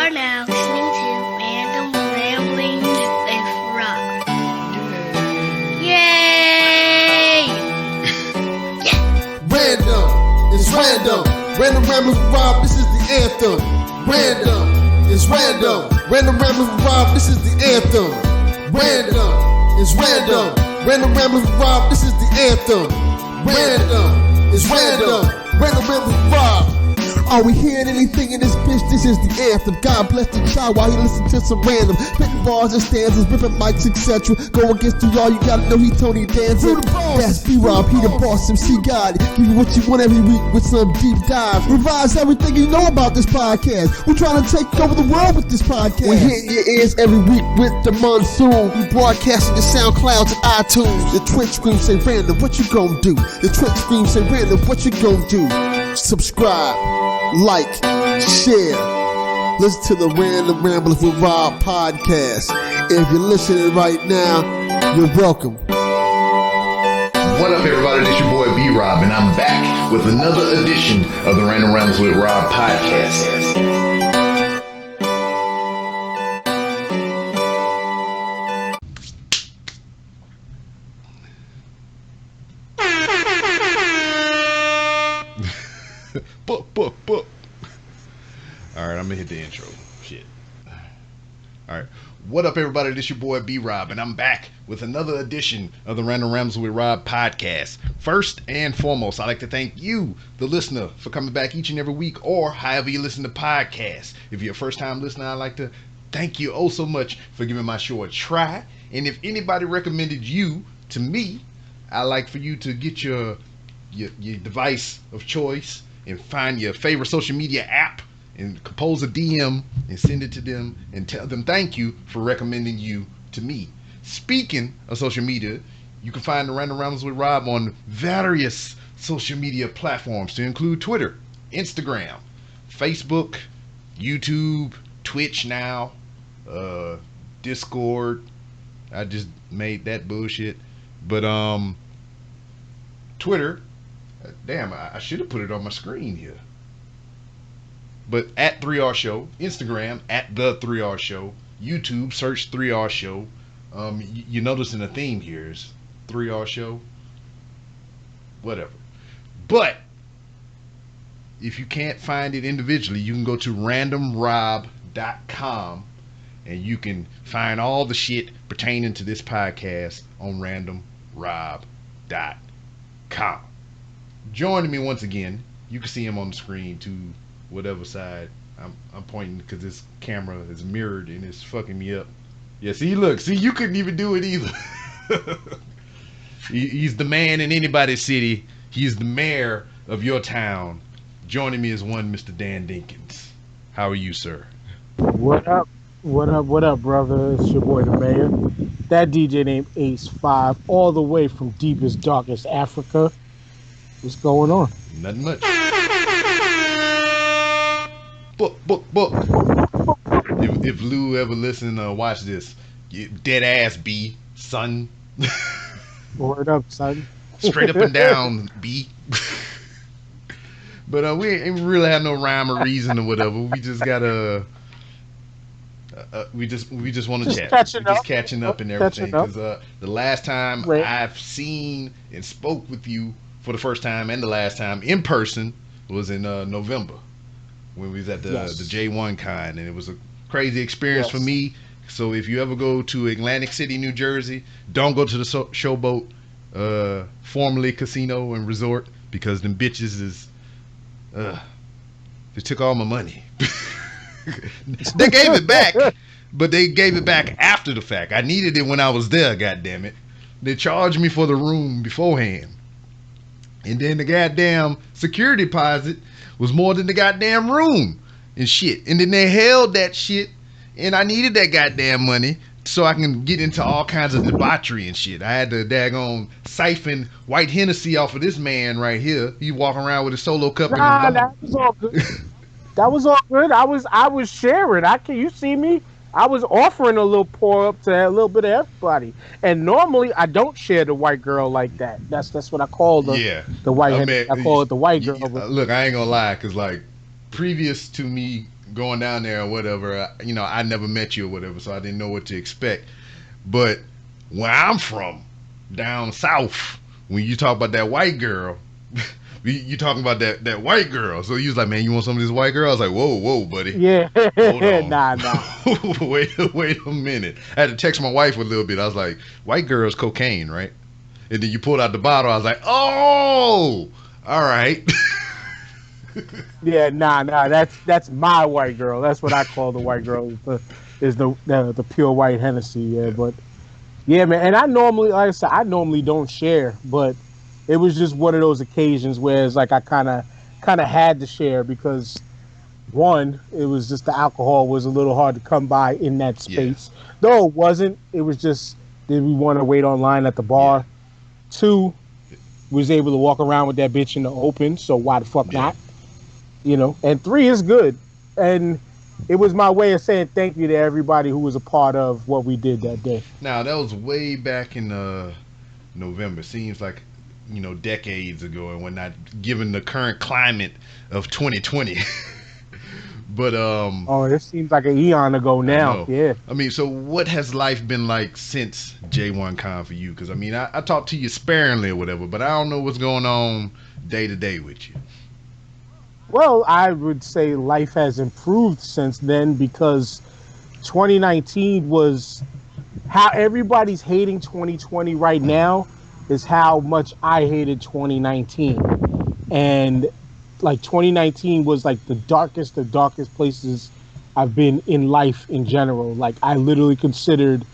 are now listening to Random Ramblings with Rob. Yay! Random, it's random. Random Ramblings with Rob, this is the anthem. Random, it's random. Random Ramblings with Rob, this is the anthem. Random, it's random. Random Ramblings with Rob, this is the anthem. Random, it's random. Random Ramblings with Rob. Are we hearing anything in this bitch? This is the anthem. God bless the child while he listens to some random spitting bars and stanzas, ripping mics, etc. Go against the y'all, you gotta know he Tony Danza. That's B-Rob, he the boss, MC God. Give you what you want every week with some deep dive. Revise everything you know about this podcast. We're trying to take over the world with this podcast. We hit your ears every week with the monsoon. We broadcasting the SoundClouds and iTunes. The Twitch screen say random, what you gon' do? The Twitch screen say random, what you gon' do? Subscribe, like, share. Listen to the Random Ramblings with Rob podcast. If you're listening right now, you're welcome. What up, everybody? This your boy B-Rob, and I'm back with another edition of the Random Ramblings with Rob podcast. Book. All right, I'm gonna hit the intro. Shit. All right. What up, everybody? This your boy B-Rob, and I'm back with another edition of the Random Ramblings with Rob podcast. First and foremost, I'd like to thank you, the listener, for coming back each and every week, or however you listen to podcasts. If you're a first-time listener, I'd like to thank you oh so much for giving my show a try. And if anybody recommended you to me, I'd like for you to get your device of choice and find your favorite social media app and compose a DM and send it to them and tell them thank you for recommending you to me. Speaking of social media, you can find the Random Ramblings with Rob on various social media platforms to include Twitter, Instagram, Facebook, YouTube, Twitch now, Discord. I just made that bullshit. But Twitter, damn, I should have put it on my screen here. But at 3R Show, Instagram at the 3R Show, YouTube search 3R Show. You're noticing a theme here is 3R Show, whatever. But if you can't find it individually, you can go to randomrob.com and you can find all the shit pertaining to this podcast on randomrob.com. Joining me once again, you can see him on the screen to whatever side I'm pointing, because this camera is mirrored and it's fucking me up. Yeah, see, look, you couldn't even do it either. He's the man in anybody's city. He's the mayor of your town. Joining me is one Mr. Dan Dinkins. How are you, sir? What up, brother? It's your boy, the mayor. That DJ named Ace 5, all the way from deepest, darkest Africa. What's going on? Nothing much. Book. If Lou ever listen, watch this. Dead ass B, son. Word up, son. Straight up and down, B. But we ain't really have no rhyme or reason or whatever. We just gotta. We just want to chat. Just catching up and everything. Because the last time I've seen and spoke with you for the first time and the last time in person was in November when we was at the J1 Con, and it was a crazy experience for me. So if you ever go to Atlantic City, New Jersey, don't go to the Showboat, formerly Casino and Resort, because them bitches is they took all my money. They gave it back, but they gave it back after the fact. I needed it when I was there, goddammit. They charged me for the room beforehand. And then the goddamn security deposit was more than the goddamn room and shit. And then they held that shit, and I needed that goddamn money so I can get into all kinds of debauchery and shit. I had to daggone siphon white Hennessy off of this man right here. He walking around with a solo cup. Nah, that was all good. That was all good. I was sharing. You see me? I was offering a little pour up to a little bit of everybody. And normally I don't share the white girl like that. That's what I call the white. I call it the white girl. Look, I ain't gonna lie, because like previous to me going down there or whatever. I never met you or whatever, so I didn't know what to expect. But where I'm from, down south, when you talk about that white girl, you talking about that white girl. So you was like, man, you want some of this white girl? I was like, whoa, buddy. Yeah. Hold on. Nah. wait a minute. I had to text my wife a little bit. I was like, white girl's cocaine, right? And then you pulled out the bottle. I was like, oh, all right. Yeah, nah. That's my white girl. That's what I call the white girl. Is the pure white Hennessy. Yeah, but yeah, man. And I normally, like I said, I normally don't share, but it was just one of those occasions where it's like I kind of had to share because one, it was just the alcohol was a little hard to come by in that space. Yeah. Though it wasn't. It was just did we want to wait online at the bar? Yeah. Two, was able to walk around with that bitch in the open. So why the fuck not? And three is good. And it was my way of saying thank you to everybody who was a part of what we did that day. Now, that was way back in November. Seems like, decades ago and whatnot, given the current climate of 2020. But it seems like an eon ago now. Yeah. I mean, so what has life been like since J1Con for you? Because I talk to you sparingly or whatever, but I don't know what's going on day to day with you. Well, I would say life has improved since then because 2019 was how everybody's hating 2020 right now is how much I hated 2019. And like 2019 was like the darkest places I've been in life in general. Like I literally considered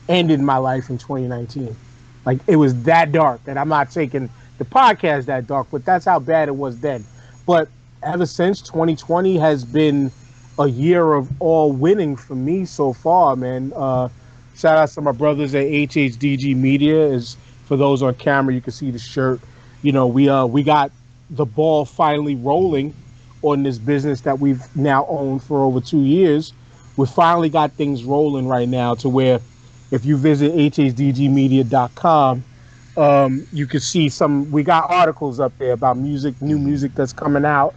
ending my life in 2019. Like it was that dark. And I'm not taking the podcast that dark, but that's how bad it was then. But ever since 2020 has been a year of all winning for me so far, man. Shout out to my brothers at HHDG Media. Is for those on camera, you can see the shirt. We got the ball finally rolling on this business that we've now owned for over 2 years. We finally got things rolling right now to where if you visit hhdgmedia.com, you can see we got articles up there about music, new music that's coming out.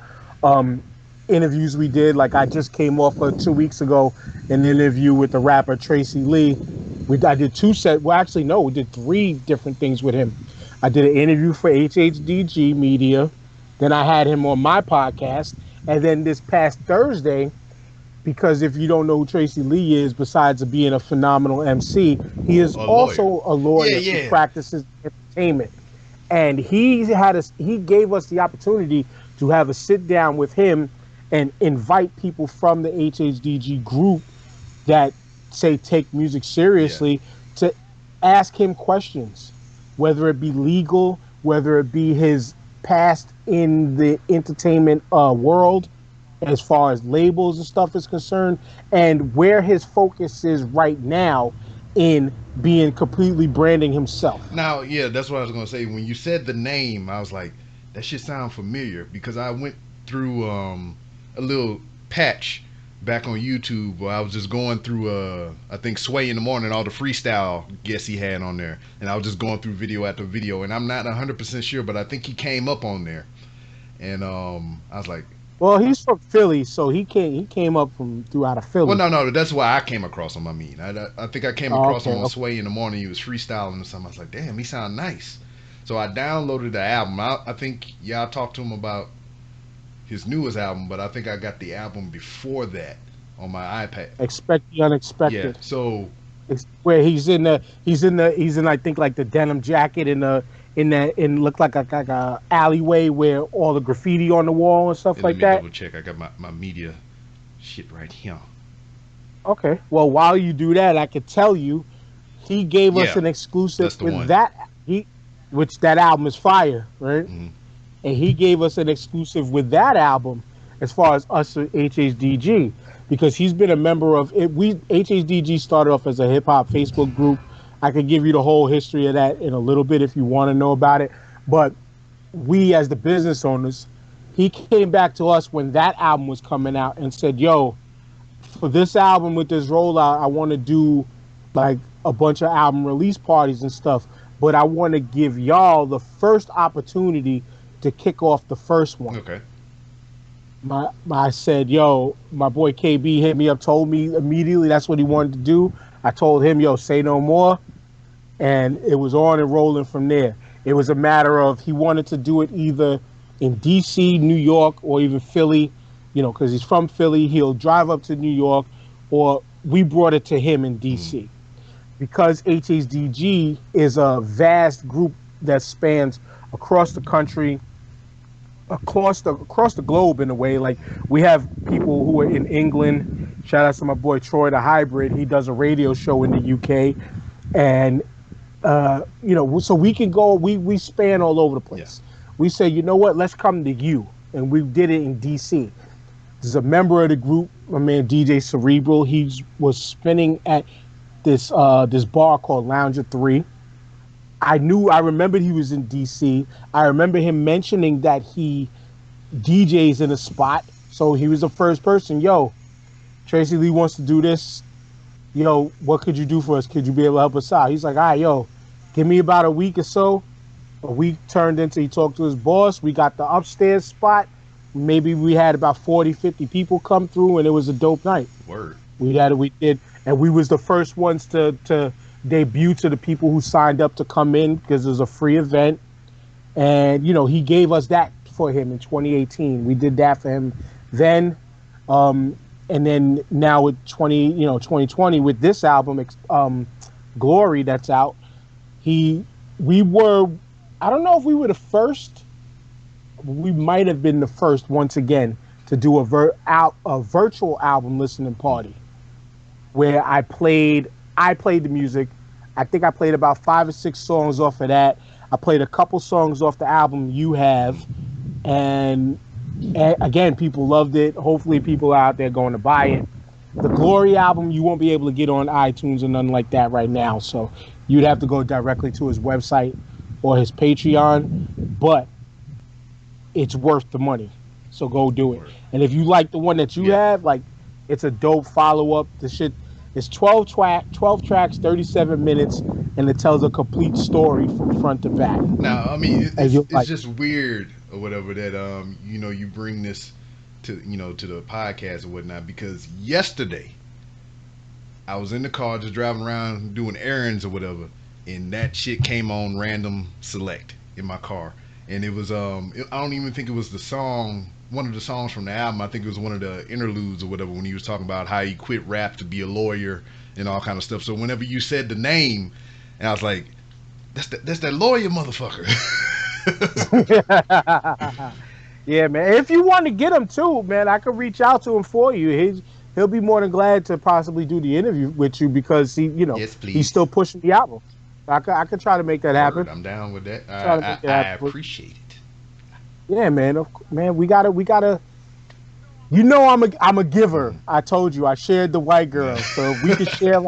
Interviews we did, like I just came off 2 weeks ago, an interview with the rapper Tracy Lee. I did we did 3 different things with him. I did an interview for HHDG Media, then I had him on my podcast, and then this past Thursday, because if you don't know who Tracy Lee is, besides being a phenomenal MC, he is also a lawyer who practices entertainment. And he gave us the opportunity to have a sit down with him and invite people from the HHDG group that say take music seriously to ask him questions, whether it be legal, whether it be his past in the entertainment world as far as labels and stuff is concerned, and where his focus is right now in being completely branding himself. Now, that's what I was going to say. When you said the name, I was like, that shit sound familiar, because I went through a little patch back on YouTube where I was just going through I think Sway in the Morning, all the freestyle guests he had on there, and I was just going through video after video, and I'm not 100% sure, but I think he came up on there, and I was like, well, he's from Philly, so he came up from throughout of Philly. Well, no, that's why I came across him. I think I came across him on Sway in the Morning. He was freestyling or something. I was like, damn, he sound nice. So I downloaded the album. I think I talked to him about his newest album, but I think I got the album before that on my iPad. Expect the Unexpected. Yeah. So it's where he's in I think like the denim jacket in looked like a alleyway where all the graffiti on the wall and stuff like that. Let me double check. I got my media shit right here. Okay. Well, while you do that, I could tell you, he gave us an exclusive with that. Which that album is fire, right? Mm-hmm. And he gave us an exclusive with that album as far as us at HHDG, because he's been a member of it. HHDG started off as a hip hop Facebook group. I could give you the whole history of that in a little bit if you want to know about it. But we, as the business owners, he came back to us when that album was coming out and said, yo, for this album with this rollout, I want to do like a bunch of album release parties and stuff, but I want to give y'all the first opportunity to kick off the first one. Okay. I said, yo, my boy KB hit me up, told me immediately that's what he wanted to do. I told him, yo, say no more, and it was on and rolling from there. It was a matter of he wanted to do it either in DC, New York, or even Philly, because he's from Philly. He'll drive up to New York, or we brought it to him in Mm. DC because HHDG is a vast group that spans across the country, across the globe in a way. Like we have people who are in England. Shout out to my boy Troy the Hybrid. He does a radio show in the UK, and so we can go. We span all over the Yeah. place. We say, you know what? Let's come to you, and we did it in DC. There's a member of the group, my man DJ Cerebral. He was spinning at this bar called Lounger 3. I remembered he was in DC. I remember him mentioning that he DJs in a spot. So he was the first person. Yo, Tracy Lee wants to do this. Yo, what could you do for us? Could you be able to help us out? He's like, all right, yo, give me about a week or so. A week turned into, he talked to his boss. We got the upstairs spot. Maybe we had about 40, 50 people come through, and it was a dope night. Word. We did, and we was the first ones to debut to the people who signed up to come in because it was a free event. And he gave us that for him in 2018. We did that for him then, and then now with 2020 with this album, Glory, that's out. We were, I don't know if we were the first. We might have been the first once again to do a virtual album listening party where I played the music. I think I played about 5 or 6 songs off of that. I played a couple songs off the album You Have, and again, people loved it. Hopefully, people are out there going to buy it. The Glory album, you won't be able to get on iTunes or nothing like that right now, so you'd have to go directly to his website or his Patreon, but it's worth the money, so go do it. And if you like the one that you have, like, it's a dope follow-up. The shit is 12 tracks, 37 minutes, and it tells a complete story from front to back. Now, I mean, it's like, just weird or whatever that you bring this to to the podcast or whatnot, because yesterday I was in the car just driving around doing errands or whatever, and that shit came on random select in my car, and it was I don't even think it was the song, one of the songs from the album. I think it was one of the interludes or whatever, when he was talking about how he quit rap to be a lawyer and all kind of stuff. So whenever you said the name, and I was like, that's that lawyer motherfucker. yeah, man. If you want to get him too, man, I could reach out to him for you. He'll be more than glad to possibly do the interview with you because Yes, please. he's still pushing the album. I could try to make that happen. Word, I'm down with that. I appreciate it. Yeah, man. Man, we gotta. I'm a giver. I told you I shared the white girl. So if we could share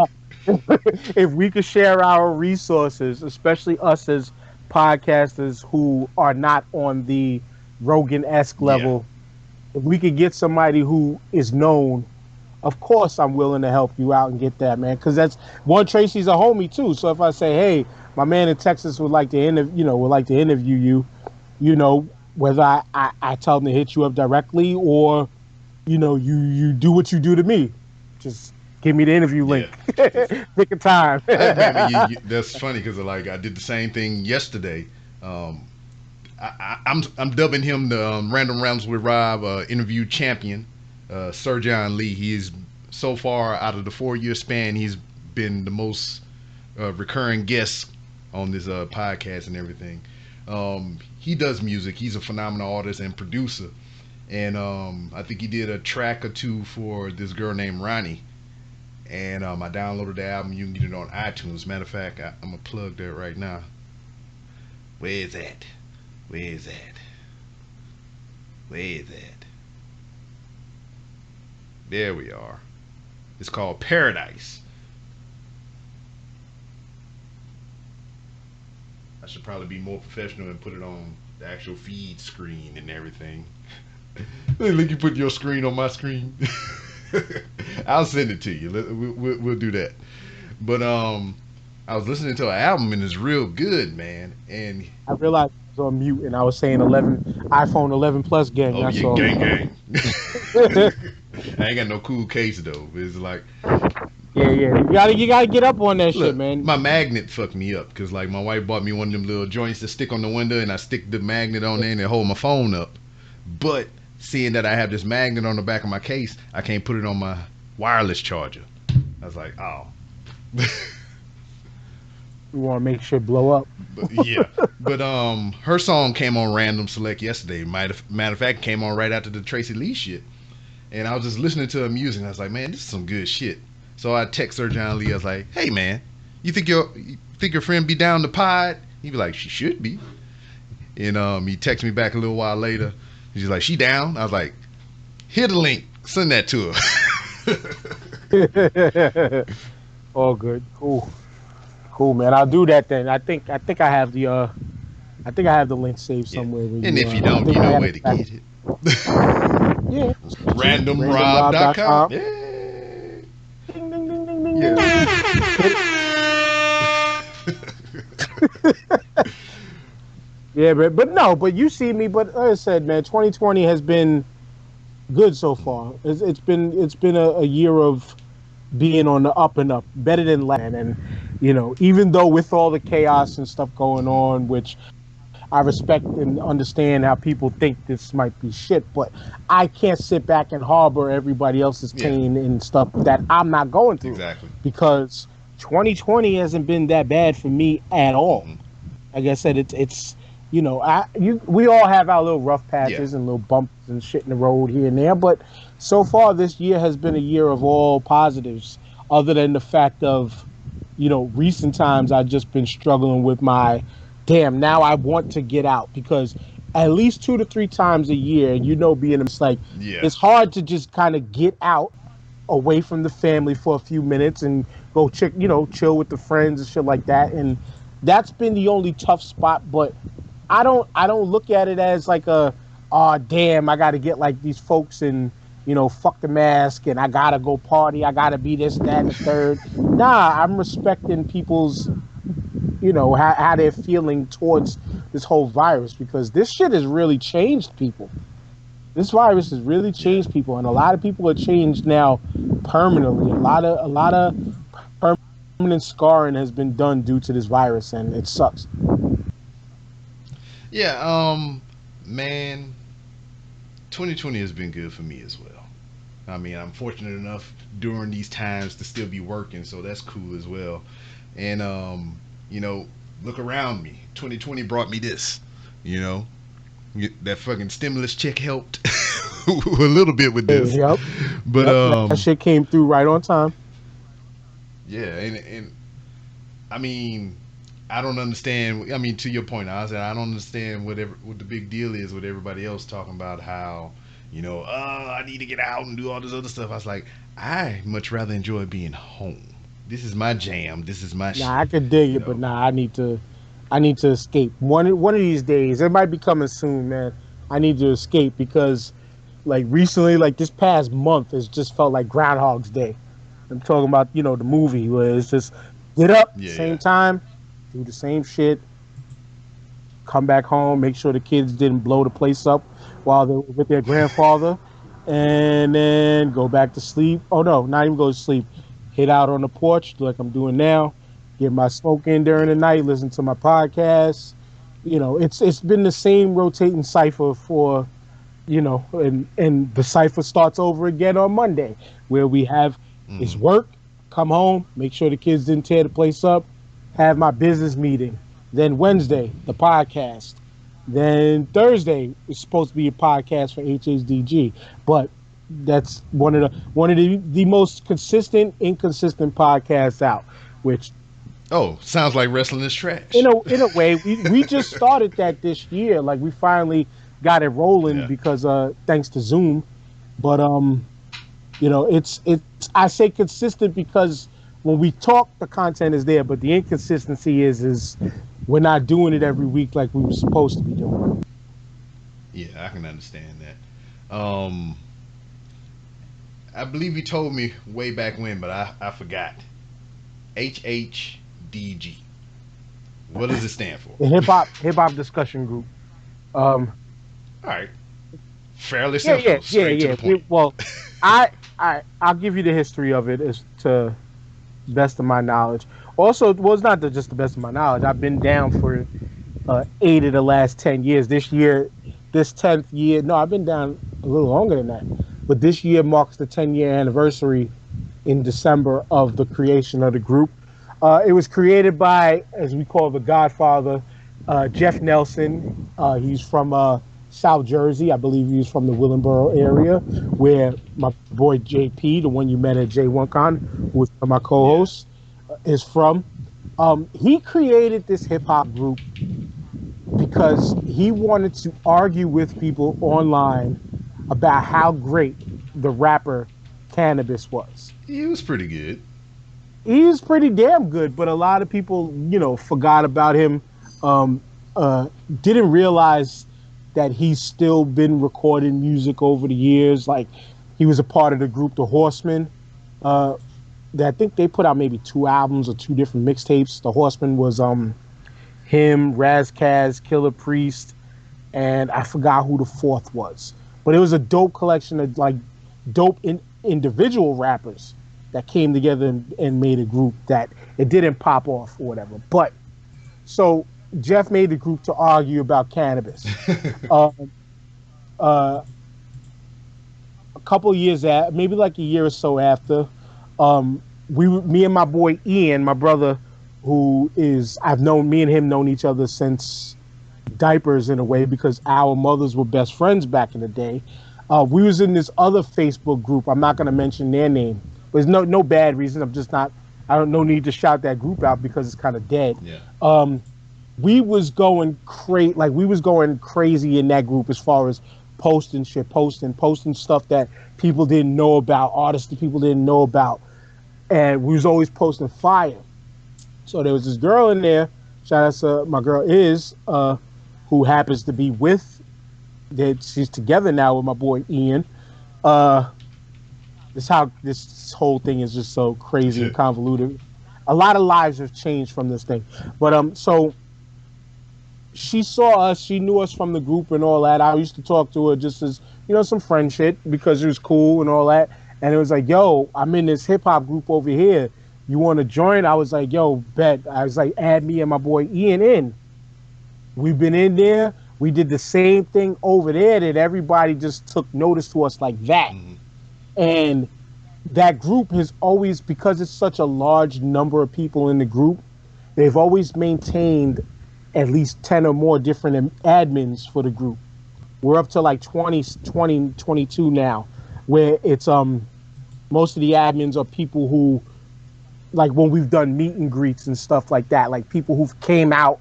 if we could share our resources, especially us as podcasters who are not on the Rogan-esque level, if we could get somebody who is known, of course I'm willing to help you out and get that, man. Because that's one. Tracy's a homie too. So if I say, hey, my man in Texas would like to interview you, whether I tell them to hit you up directly or you do what you do to me, just give me the interview link. Pick a time. That's funny because like I did the same thing yesterday. I'm dubbing him the Random Rounds with Rob interview champion, Sir John Lee. He's so far out of the 4-year span, he's been the most recurring guest on this podcast and everything. He does music. He's a phenomenal artist and producer. And I think he did a track or two for this girl named Ronnie. And I downloaded the album. You can get it on iTunes. Matter of fact, I'm going to plug that right now. Where is that? There we are. It's called Paradise. I should probably be more professional and put it on the actual feed screen and everything. Look, you put your screen on my screen. I'll send it to you. We'll do that. But I was listening to an album and it's real good, man. And I realized was on mute and I was saying 11 iPhone 11 Plus gang. Oh That's yeah, all. gang gang. I ain't got no cool case though. It's like, Yeah, yeah. You gotta get up on that shit, look, man. my magnet fucked me up because like my wife bought me one of them little joints to stick on the window, and I stick the magnet on there and it hold my phone up. But seeing that I have this magnet on the back of my case, I can't put it on my wireless charger. I was like, oh. We want to make shit blow up. But yeah, but her song came on random select yesterday. Matter of fact, came on right after the Tracy Lee shit, and I was just listening to her music. And I was like, man, this is some good shit. So I text her John Lee. I was like, hey man, you think your friend be down the pod? He be like, she should be. And he texted me back a little while later. He's like, she down? I was like, hit a link, send that to her. All good. Cool, man. I'll do that then. I think I have the link saved somewhere. Yeah. And if you don't, you know where to get it. Yeah. Randomrob.com. Yeah. Ding, ding, ding, ding, ding, Yeah. Yeah, but you see me. But like I said, man, 2020 has been good so far. It's been a year of being on the up and up, better than last. And even though with all the chaos and stuff going on, which I respect and understand how people think this might be shit, but I can't sit back and harbor everybody else's pain and stuff that I'm not going through. Exactly. Because 2020 hasn't been that bad for me at all. Mm-hmm. Like I said, it's we all have our little rough patches and little bumps and shit in the road here and there, but so far this year has been a year of all positives, other than the fact of recent times I've just been struggling with my damn, now I want to get out, because at least 2 to 3 times a year, being it's like it's hard to just kind of get out away from the family for a few minutes and go chill with the friends and shit like that. And that's been the only tough spot. But I don't look at it as like oh damn, I got to get like these folks and fuck the mask and I gotta go party, I gotta be this, that, and the third. Nah, I'm respecting people's how they're feeling towards this whole virus, because this shit has really changed people. This virus has really changed people, and a lot of people are changed now permanently. A lot of permanent scarring has been done due to this virus, and it sucks. Yeah, man, 2020 has been good for me as well. I mean, I'm fortunate enough during these times to still be working, so that's cool as well. And look around me. 2020 brought me this. That fucking stimulus check helped a little bit with this. Yep. But that shit came through right on time. Yeah, and I mean, I don't understand. I mean, to your point, I don't understand what the big deal is with everybody else talking about how I need to get out and do all this other stuff. I was like, I much rather enjoy being home. This is my jam. This is my shit. I could dig it, but I need to escape. One of these days, it might be coming soon, man. I need to escape, because like recently, like this past month, it's just felt like Groundhog's Day. I'm talking about, the movie where it's just get up, same time, do the same shit, come back home, make sure the kids didn't blow the place up while they were with their grandfather, and then go back to sleep. Oh no, not even go to sleep. Hit out on the porch like I'm doing now, get my smoke in during the night, listen to my podcast. It's been the same rotating cipher for, and the cipher starts over again on Monday, where we have is work, come home, make sure the kids didn't tear the place up, have my business meeting. Then Wednesday, the podcast. Then Thursday is supposed to be a podcast for HHDG, but that's one of the most inconsistent podcasts out. Which, sounds like wrestling is trash. In a way, we just started that this year. Like we finally got it rolling because thanks to Zoom. But it's I say consistent because when we talk, the content is there, but the inconsistency is we're not doing it every week like we were supposed to be doing. Yeah, I can understand that. I believe you told me way back when, but I forgot. HHDG. What does it stand for? The hip hop discussion group. Um, All right. Fairly yeah, yeah, simple. yeah, Straight to yeah. the point. Well, I'll give you the history of it as to best of my knowledge. Also, well, it's not just the best of my knowledge. I've been down for 8 of the last 10 years. This year, this 10th year. No, I've been down a little longer than that. But this year marks the 10-year anniversary in December of the creation of the group. It was created by, as we call the Godfather, Jeff Nelson. He's from South Jersey. I believe he's from the Willingboro area, where my boy JP, the one you met at J1Con, who was my co-host, is from. He created this hip hop group because he wanted to argue with people online about how great the rapper Cannabis was. He was pretty good. He's pretty damn good, but a lot of people, forgot about him. Didn't realize that he's still been recording music over the years. Like, he was a part of the group The Horsemen. That I think they put out maybe 2 albums or 2 different mixtapes. The Horsemen was him, Razkaz, Killer Priest, and I forgot who the 4th was. But it was a dope collection of like dope individual rappers that came together and made a group that it didn't pop off or whatever. But so Jeff made the group to argue about cannabis. A couple years maybe like a year or so after, me and my boy Ian, my brother, me and him known each other since diapers in a way because our mothers were best friends back in the day. We was in this other Facebook group. I'm not going to mention their name. There's no bad reason. No need to shout that group out because it's kind of dead. Yeah. We was going crazy in that group as far as posting stuff that people didn't know about, artists that people didn't know about, and we was always posting fire. So there was this girl in there. Shout out to my girl who happens to be she's together now with my boy Ian. This whole thing is just so crazy and convoluted. A lot of lives have changed from this thing. But so she saw us, she knew us from the group and all that. I used to talk to her just as, some friend shit because it was cool and all that. And it was like, yo, I'm in this hip hop group over here. You want to join? I was like, yo, bet. I was like, add me and my boy Ian in. We've been in there. We did the same thing over there that everybody just took notice to us like that. Mm-hmm. And that group has always, because it's such a large number of people in the group, they've always maintained at least 10 or more different admins for the group. We're up to like 22 now, where it's most of the admins are people who, like when we've done meet and greets and stuff like that, like people who've came out,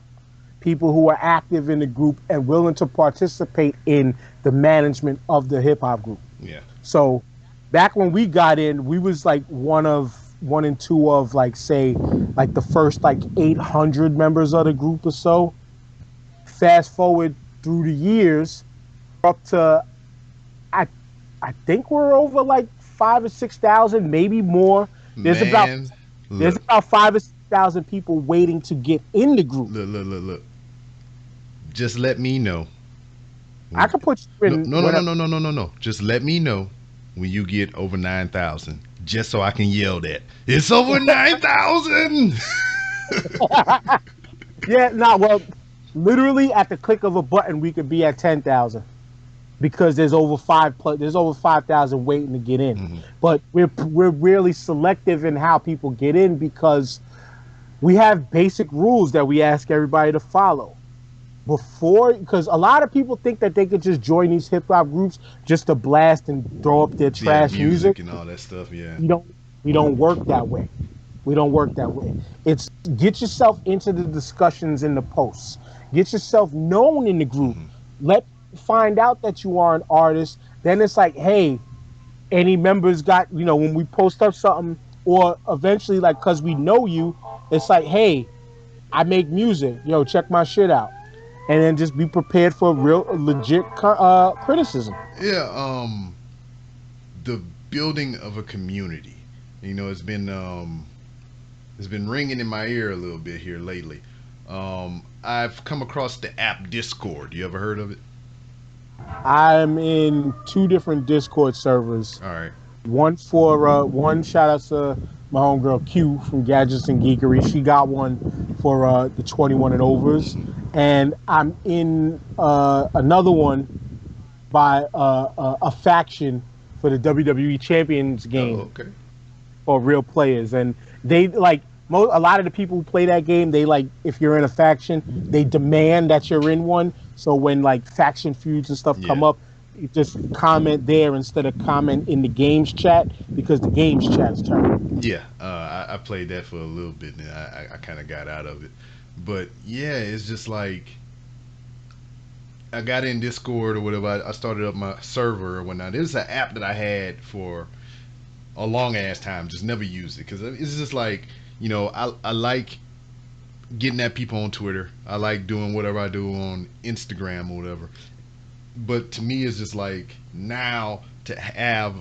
people who are active in the group and willing to participate in the management of the hip hop group. Yeah. So back when we got in, we was like one and two of like, say, like the first like 800 members of the group or so. Fast forward through the years, up to I think we're over like 5,000 or 6,000, maybe more. There's about 5,000 or 6,000 people waiting to get in the group. Look. Just let me know. I can put you in. No. Just let me know when you get over 9,000, just so I can yell that it's over 9,000. Yeah, well, literally at the click of a button, we could be at 10,000 because there's over 5,000 waiting to get in. Mm-hmm. But we're really selective in how people get in because we have basic rules that we ask everybody to follow. Because a lot of people think that they could just join these hip hop groups just to blast and throw up their trash music and all that stuff. Yeah, we don't work that way. We don't work that way. It's get yourself into the discussions in the posts. Get yourself known in the group. Mm-hmm. Find out that you are an artist. Then it's like, hey, any members got, when we post up something, or eventually, like, because we know you, it's like, hey, I make music. Check my shit out. And then just be prepared for real legit criticism. Yeah, the building of a community. It's been ringing in my ear a little bit here lately. I've come across the app Discord. You ever heard of it? I'm in two different Discord servers. All right. One for one shout out to my homegirl Q from Gadgets and Geekery. She got one for the 21 and overs, and I'm in another one by a faction for the WWE Champions game Oh, okay. for real players, and they like a lot of the people who play that game. They like if you're in a faction, they demand that you're in one. So when like faction feuds and stuff come Yeah. up, you just comment there instead of comment in the games chat because the games chat is terrible. Yeah, I played that for a little bit, and I kind of got out of it. But yeah, it's just like I got in Discord or whatever. I started up my server or whatnot. This is an app that I had for a long ass time, just never used it because it's just like I like getting at people on Twitter. I like doing whatever I do on Instagram or whatever. But to me, it's just like now to have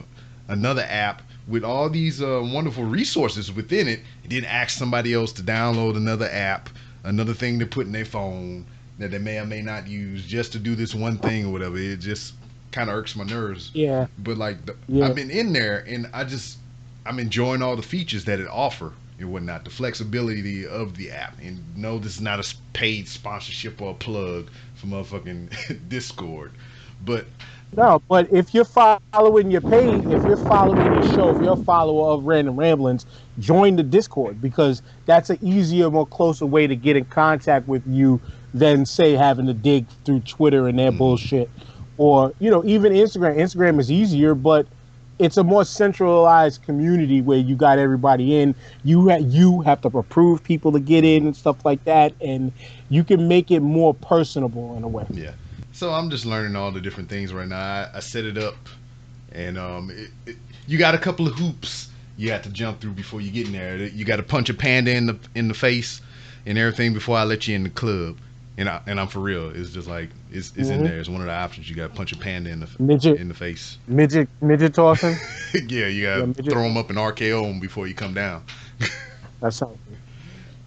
another app with all these wonderful resources within it, and then ask somebody else to download another app, another thing to put in their phone that they may or may not use just to do this one thing or whatever. It just kind of irks my nerves. Yeah, But like yeah, I've been in there and I'm enjoying all the features that it offer and whatnot, the flexibility of the app. And no, this is not a paid sponsorship or a plug for motherfucking Discord, but no. But if you're following your page, if you're following your show, if you're a follower of Random Ramblings, join the Discord because that's an easier, more closer way to get in contact with you than say having to dig through Twitter and their bullshit, or even Instagram. Instagram is easier, but it's a more centralized community where you got everybody in. You have to approve people to get in and stuff like that, and you can make it more personable in a way. yeah. So I'm just learning all the different things right now. I set it up, and you got a couple of hoops you have to jump through before you get in there. You got to punch a panda in the face and everything before I let you in the club. And I'm for real. It's just like it's in there. It's one of the options. You got to punch a panda in the face. Midget tossing. Yeah, you got to midget. throw them up and RKO them before you come down. That's something.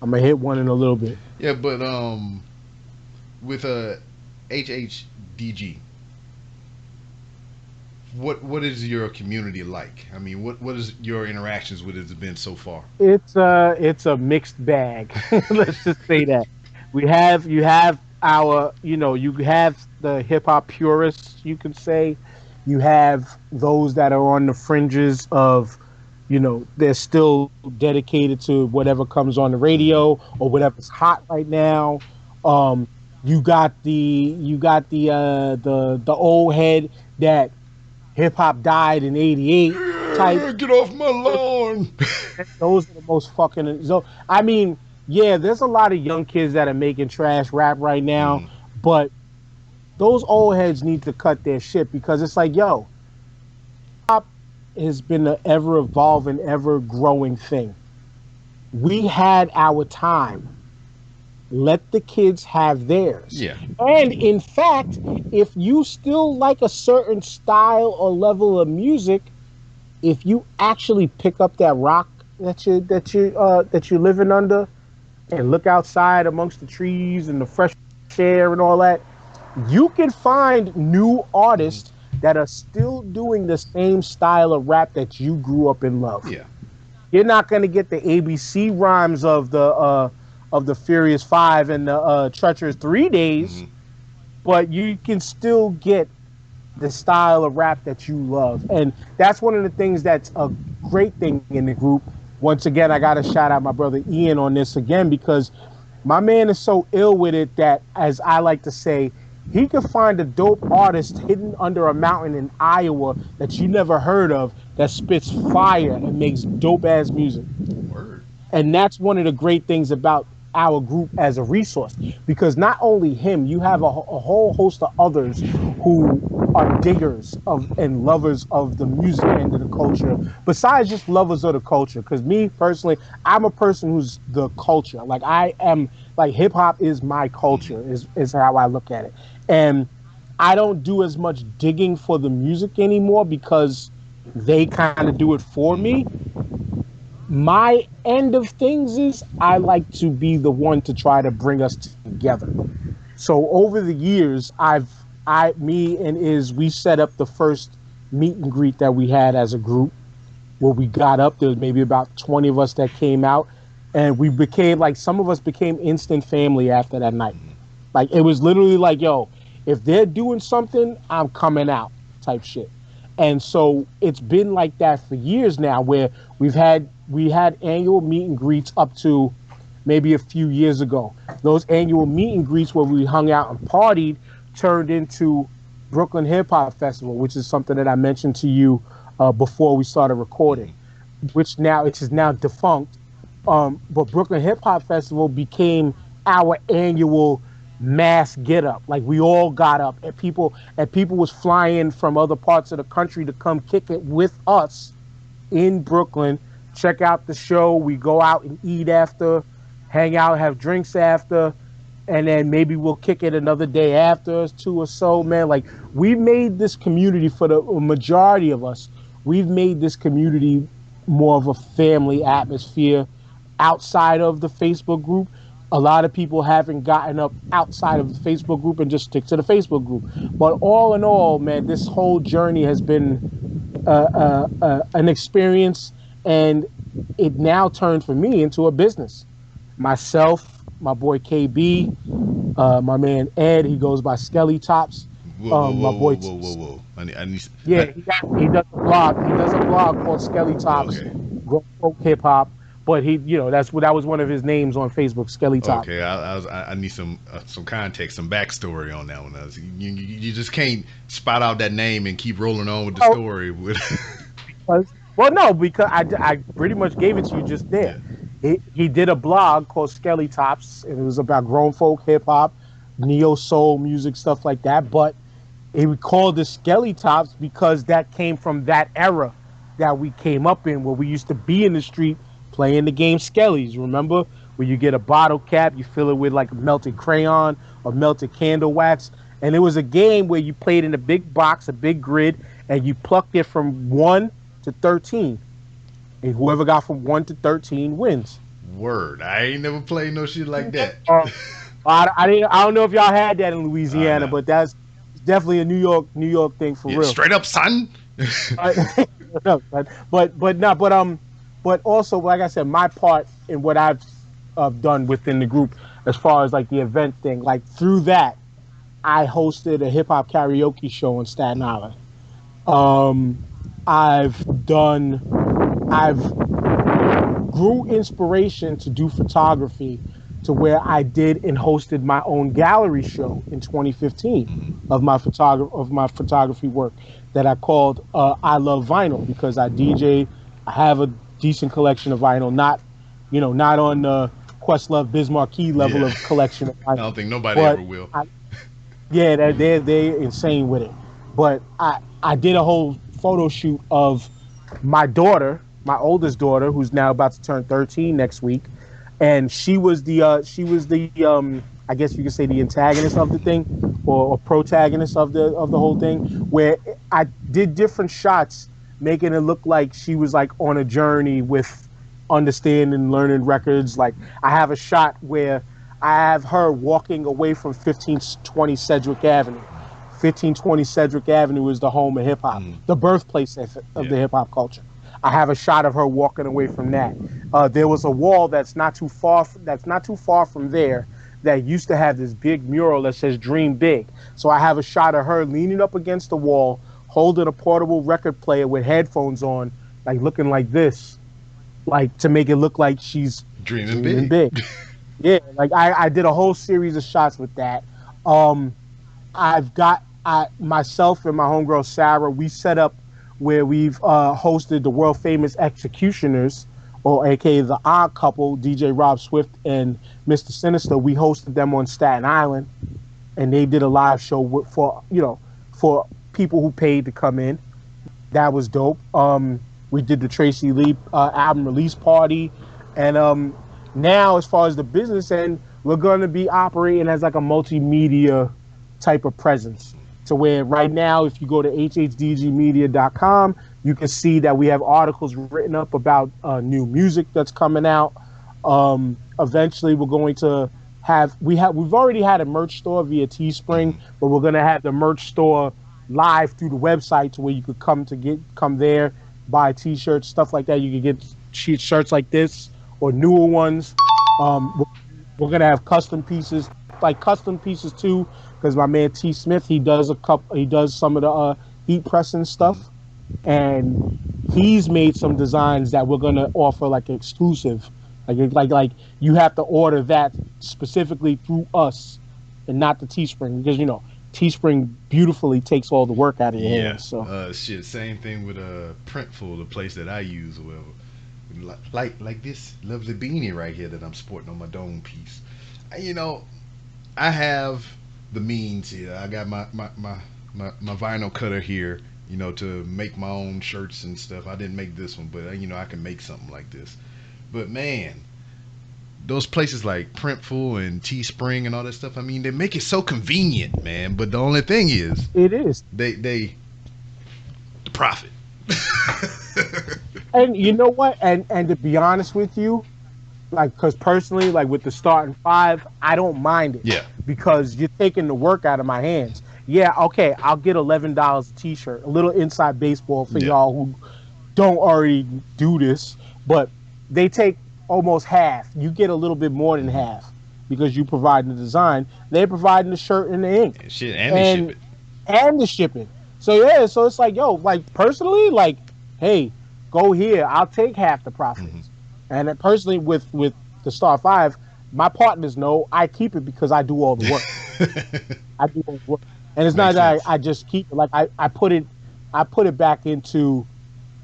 I'm gonna hit one in a little bit. Yeah, but with HHDG, what is your community like? I mean, what is your interactions with it been so far? It's a mixed bag. Let's just say that you have our you have the hip hop purists, you can say. You have those that are on the fringes of they're still dedicated to whatever comes on the radio or whatever's hot right now. You got the old head that hip hop died in '88 type. Get off my lawn! Those are the most fucking. So I mean, yeah, there's a lot of young kids that are making trash rap right now, but those old heads need to cut their shit because it's like, yo, pop has been an ever evolving, ever growing thing. We had our time. Let the kids have theirs. Yeah. And in fact, if you still like a certain style or level of music, if you actually pick up that rock that you're living under and look outside amongst the trees and the fresh air and all that, you can find new artists that are still doing the same style of rap that you grew up in love. Yeah. You're not going to get the ABC rhymes of the Furious Five and the Treacherous 3 Days, but you can still get the style of rap that you love. And that's one of the things that's a great thing in the group. Once again, I got to shout out my brother Ian on this again because my man is so ill with it that, as I like to say, he could find a dope artist hidden under a mountain in Iowa that you never heard of that spits fire and makes dope ass music. Word. And that's one of the great things about our group as a resource, because not only him, you have a whole host of others who are diggers of and lovers of the music end of the culture, besides just lovers of the culture. Because me personally, I'm a person who's the culture. Like I am, like hip hop is my culture, is how I look at it. And I don't do as much digging for the music anymore because they kind of do it for me. my end of things is I like to be the one to try to bring us together. So over the years, me and we set up the first meet and greet that we had as a group, where we got up. There was maybe about 20 of us that came out, and we became like, some of us became instant family after that night. Like, it was literally like, yo, if they're doing something, I'm coming out type shit. And so it's been like that for years now, where we had annual meet and greets up to maybe a few years ago. Those annual meet and greets where we hung out and partied turned into Brooklyn Hip Hop Festival, which is something that I mentioned to you before we started recording, which now it is now defunct. But Brooklyn Hip Hop Festival became our annual mass get up. Like, we all got up, and people was flying from other parts of the country to come kick it with us in Brooklyn, check out the show. We go out and eat after, hang out, have drinks after, and then maybe we'll kick it another day after us, 2 or so, man. Like, we made this community, for the majority of us, we've made this community more of a family atmosphere outside of the Facebook group. A lot of people haven't gotten up outside of the Facebook group and just stick to the Facebook group. But all in all, man, this whole journey has been an experience, and it now turned for me into a business. Myself, my boy KB, my man Ed, he goes by Skelly Tops. Whoa. I need, yeah, he does a blog. He does a blog called Skelly Tops, Grown Folk Hip Hop. But he, that was one of his names on Facebook, Skelly Top. Okay, I need some context, some backstory on that one. You just can't spot out that name and keep rolling on with the story. Well, no, because I pretty much gave it to you just there. Yeah. He did a blog called Skelly Tops, and it was about grown folk hip hop, neo soul music, stuff like that. But he called it Skelly Tops because that came from that era that we came up in, where we used to be in the street playing the game Skellies. Remember, where you get a bottle cap, you fill it with like melted crayon or melted candle wax, and it was a game where you played in a big box, a big grid, and you plucked it from 1 to 13, and whoever got from 1 to 13 wins. Word, I ain't never played no shit like that. I don't know if y'all had that in Louisiana, but that's definitely a New York thing for real. Straight up, son. But also, like I said, my part in what I've done within the group, as far as like the event thing, like through that, I hosted a hip hop karaoke show in Staten Island. I've grew inspiration to do photography to where I did and hosted my own gallery show in 2015 of my photography work that I called I Love Vinyl, because I DJ. I have a decent collection of vinyl, not on the Questlove Bismarcky level of collection of vinyl. I don't think nobody ever will. They're insane with it. But I did a whole photo shoot of my daughter, my oldest daughter, who's now about to turn 13 next week, and she was the I guess you could say the antagonist of the thing, or protagonist of the whole thing, where I did different shots making it look like she was like on a journey with understanding, learning records. Like, I have a shot where I have her walking away from 1520 Sedgwick Avenue. 1520 Sedgwick Avenue is the home of hip hop, the birthplace of the hip hop culture. I have a shot of her walking away from that. There was a wall that's not too far from there that used to have this big mural that says "Dream Big." So I have a shot of her leaning up against the wall, holding a portable record player with headphones on, like looking like this, like to make it look like she's dreaming big. Yeah, like I did a whole series of shots with that. Myself and my homegirl Sarah, we set up where we've hosted the world famous Executioners, or aka the Odd Couple, DJ Rob Swift and Mr. Sinister. We hosted them on Staten Island, and they did a live show for people who paid to come in. That was dope. We did the Tracy Lee album release party, and now as far as the business end, we're going to be operating as like a multimedia type of presence, to where right now, if you go to hhdgmedia.com, You can see that we have articles written up about new music that's coming out. Eventually, we're going to we've already had a merch store via Teespring, but we're going to have the merch store live through the website to where you could come there, buy T-shirts, stuff like that. You could get shirts like this or newer ones. We're gonna have custom pieces too, because my man T Smith, he does some of the heat pressing stuff, and he's made some designs that we're gonna offer like exclusive, like you have to order that specifically through us and not the Teespring, because Teespring beautifully takes all the work out of your hands. So shit, same thing with Printful, the place that I use or whatever. Like this lovely beanie right here that I'm sporting on my dome piece. I have the means here. I got my vinyl cutter here, to make my own shirts and stuff. I didn't make this one, but I can make something like this. But man, those places like Printful and Teespring and all that stuff, they make it so convenient, man. But the only thing is, it is the profit. And you know what? And to be honest with you, because personally, with the starting 5, I don't mind it. Yeah. Because you're taking the work out of my hands. Yeah, okay, I'll get $11 a T-shirt, a little inside baseball for y'all who don't already do this, but they take almost half. You get a little bit more than half because you provide the design. They're providing the shirt and the ink. And shit, and they ship it. And the shipping. So so it's personally, hey, go here. I'll take half the profits. And personally, with the Star 5, my partners know I keep it because I do all the work. I do all the work, and it's not that I just keep it. I put it back into.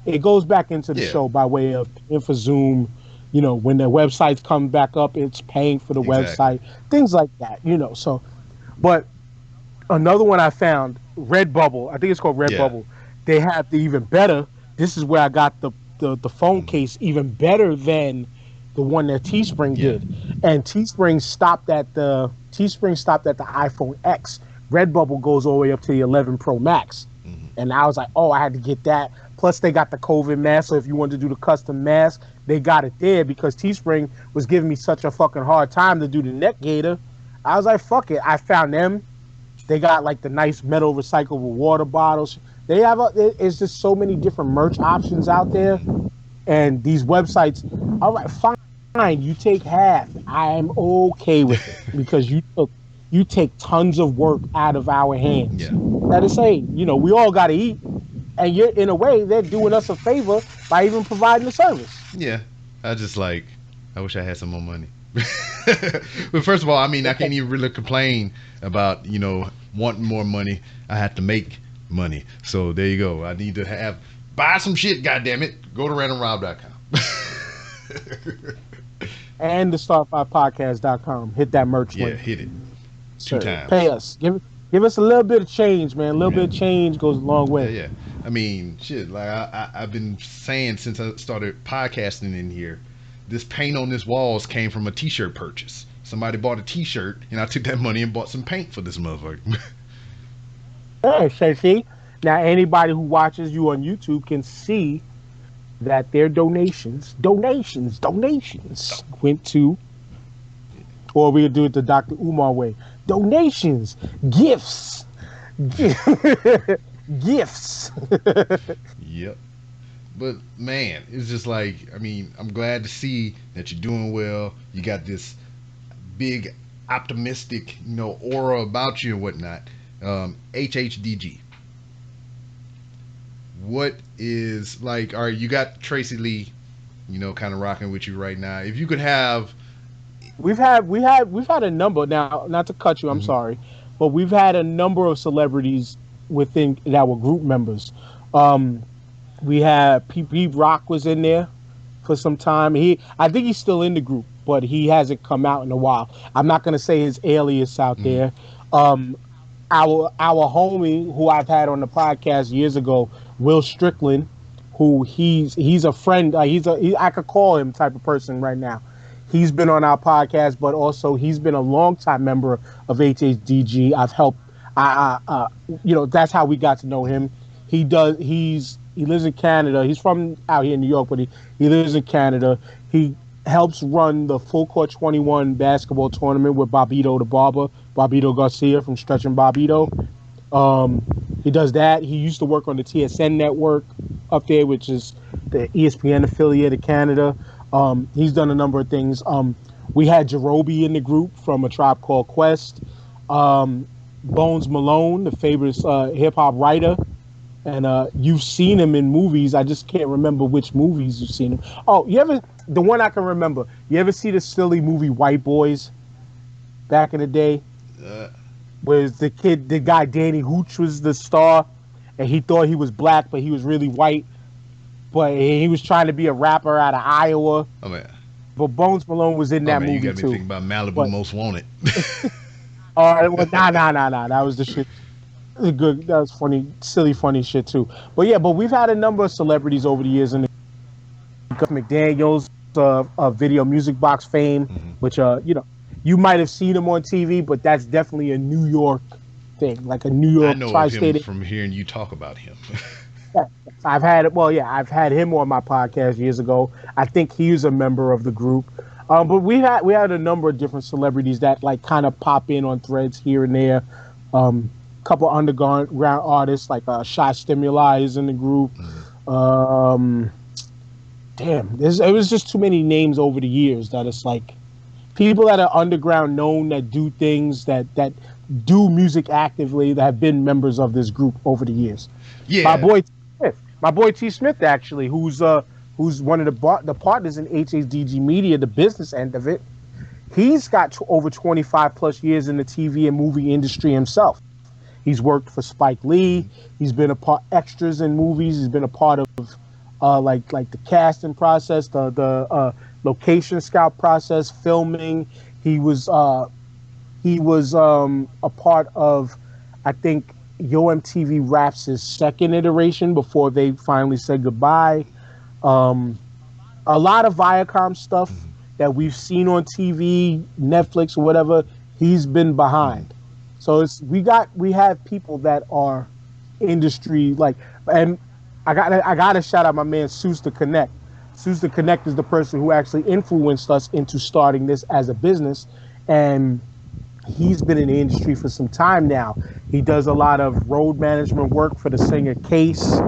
It goes back into the show by way of paying for Zoom. When the websites come back up, it's paying for the website, things like that. So, but another one I found, Redbubble. I think it's called Redbubble. They have the even better. This is where I got the phone case even better than the one that Teespring did. And Teespring stopped at the iPhone X. Redbubble goes all the way up to the 11 Pro Max. And I was like, oh, I had to get that. Plus they got the COVID mask, so if you wanted to do the custom mask, they got it there because Teespring was giving me such a fucking hard time to do the neck gaiter. I was like, fuck it. I found them. They got the nice metal recyclable water bottles. They have it's just so many different merch options out there, and these websites. All right, fine, you take half. I am okay with it because you take tons of work out of our hands. That is saying, we all got to eat, and in a way they're doing us a favor by even providing the service. Yeah, I wish I had some more money. But first of all, I can't even really complain about wanting more money. I have to make money. So there you go. I need to buy some shit, goddammit. Go to randomrob.com. And the star5podcast.com. Hit that merch link. Yeah, hit it. 2 times. Pay us. Give us a little bit of change, man. A little bit of change goes a long way. Yeah. Shit, I've been saying since I started podcasting in here, this paint on this walls came from a T-shirt purchase. Somebody bought a T-shirt, and I took that money and bought some paint for this motherfucker. See? Now, anybody who watches you on YouTube can see that their donations went to, or we'll do it the Dr. Umar way, donations, gifts. Gifts. Yep. But, man, it's just I'm glad to see that you're doing well. You got this big, optimistic, aura about you and whatnot. HHDG. What is all right, you got Tracy Lee, kind of rocking with you right now. If you could have, we've had a number now, not to cut you, I'm sorry, but we've had a number of celebrities within that were group members. We had Pete Rock was in there for some time. I think he's still in the group, but he hasn't come out in a while. I'm not gonna say his alias out there. Our homie who I've had on the podcast years ago, Will Strickland, who he's a friend. I could call him type of person right now. He's been on our podcast, but also he's been a longtime member of HHDG. I've helped. That's how we got to know him. He's he lives in Canada. He's from out here in New York, but he lives in Canada. He helps run the Full Court 21 basketball tournament with Bobito the Barber, Bobito Garcia from Stretch and Bobito. He does that. He used to work on the TSN network up there, which is the ESPN affiliate of Canada. He's done a number of things. We had Jerobi in the group from A Tribe Called Quest. Bones Malone, the famous hip-hop writer. And you've seen him in movies. I just can't remember which movies you've seen him. Oh, the one I can remember. You ever see the silly movie White Boys back in the day? Where the guy Danny Hooch was the star, and he thought he was black, but he was really white. But he was trying to be a rapper out of Iowa. Oh man! But Bones Malone was in that movie you got me too. thinking about Malibu Most Wanted. Well, nah. That was the shit. Good. That was funny, silly, funny shit too. But we've had a number of celebrities over the years, and McDaniel's of Video Music Box fame, which you might have seen him on TV, but that's definitely a New York thing, like a New York I know tri-state. of him from hearing you talk about him. I've had him on my podcast years ago. I think he's a member of the group. But we had a number of different celebrities that like kind of pop in on threads here and there. Couple underground artists like Shy Stimuli is in the group. It was just too many names over the years that it's like people that are underground known that do things that do music actively that have been members of this group over the years. Yeah, my boy T Smith actually, who's one of the partners in HHDG Media, the business end of it. He's got over 25 plus years in the TV and movie industry himself. He's worked for Spike Lee. He's been extras in movies. He's been a part of like the casting process, the location scout process, filming. He was a part of, I think, Yo MTV Raps' second iteration before they finally said goodbye. A lot of Viacom stuff that we've seen on TV, Netflix or whatever, he's been behind. So we have people that are industry like, and I gotta shout out my man Seuss the Connect. Seuss the Connect is the person who actually influenced us into starting this as a business, and he's been in the industry for some time now. He does a lot of road management work for the singer Case.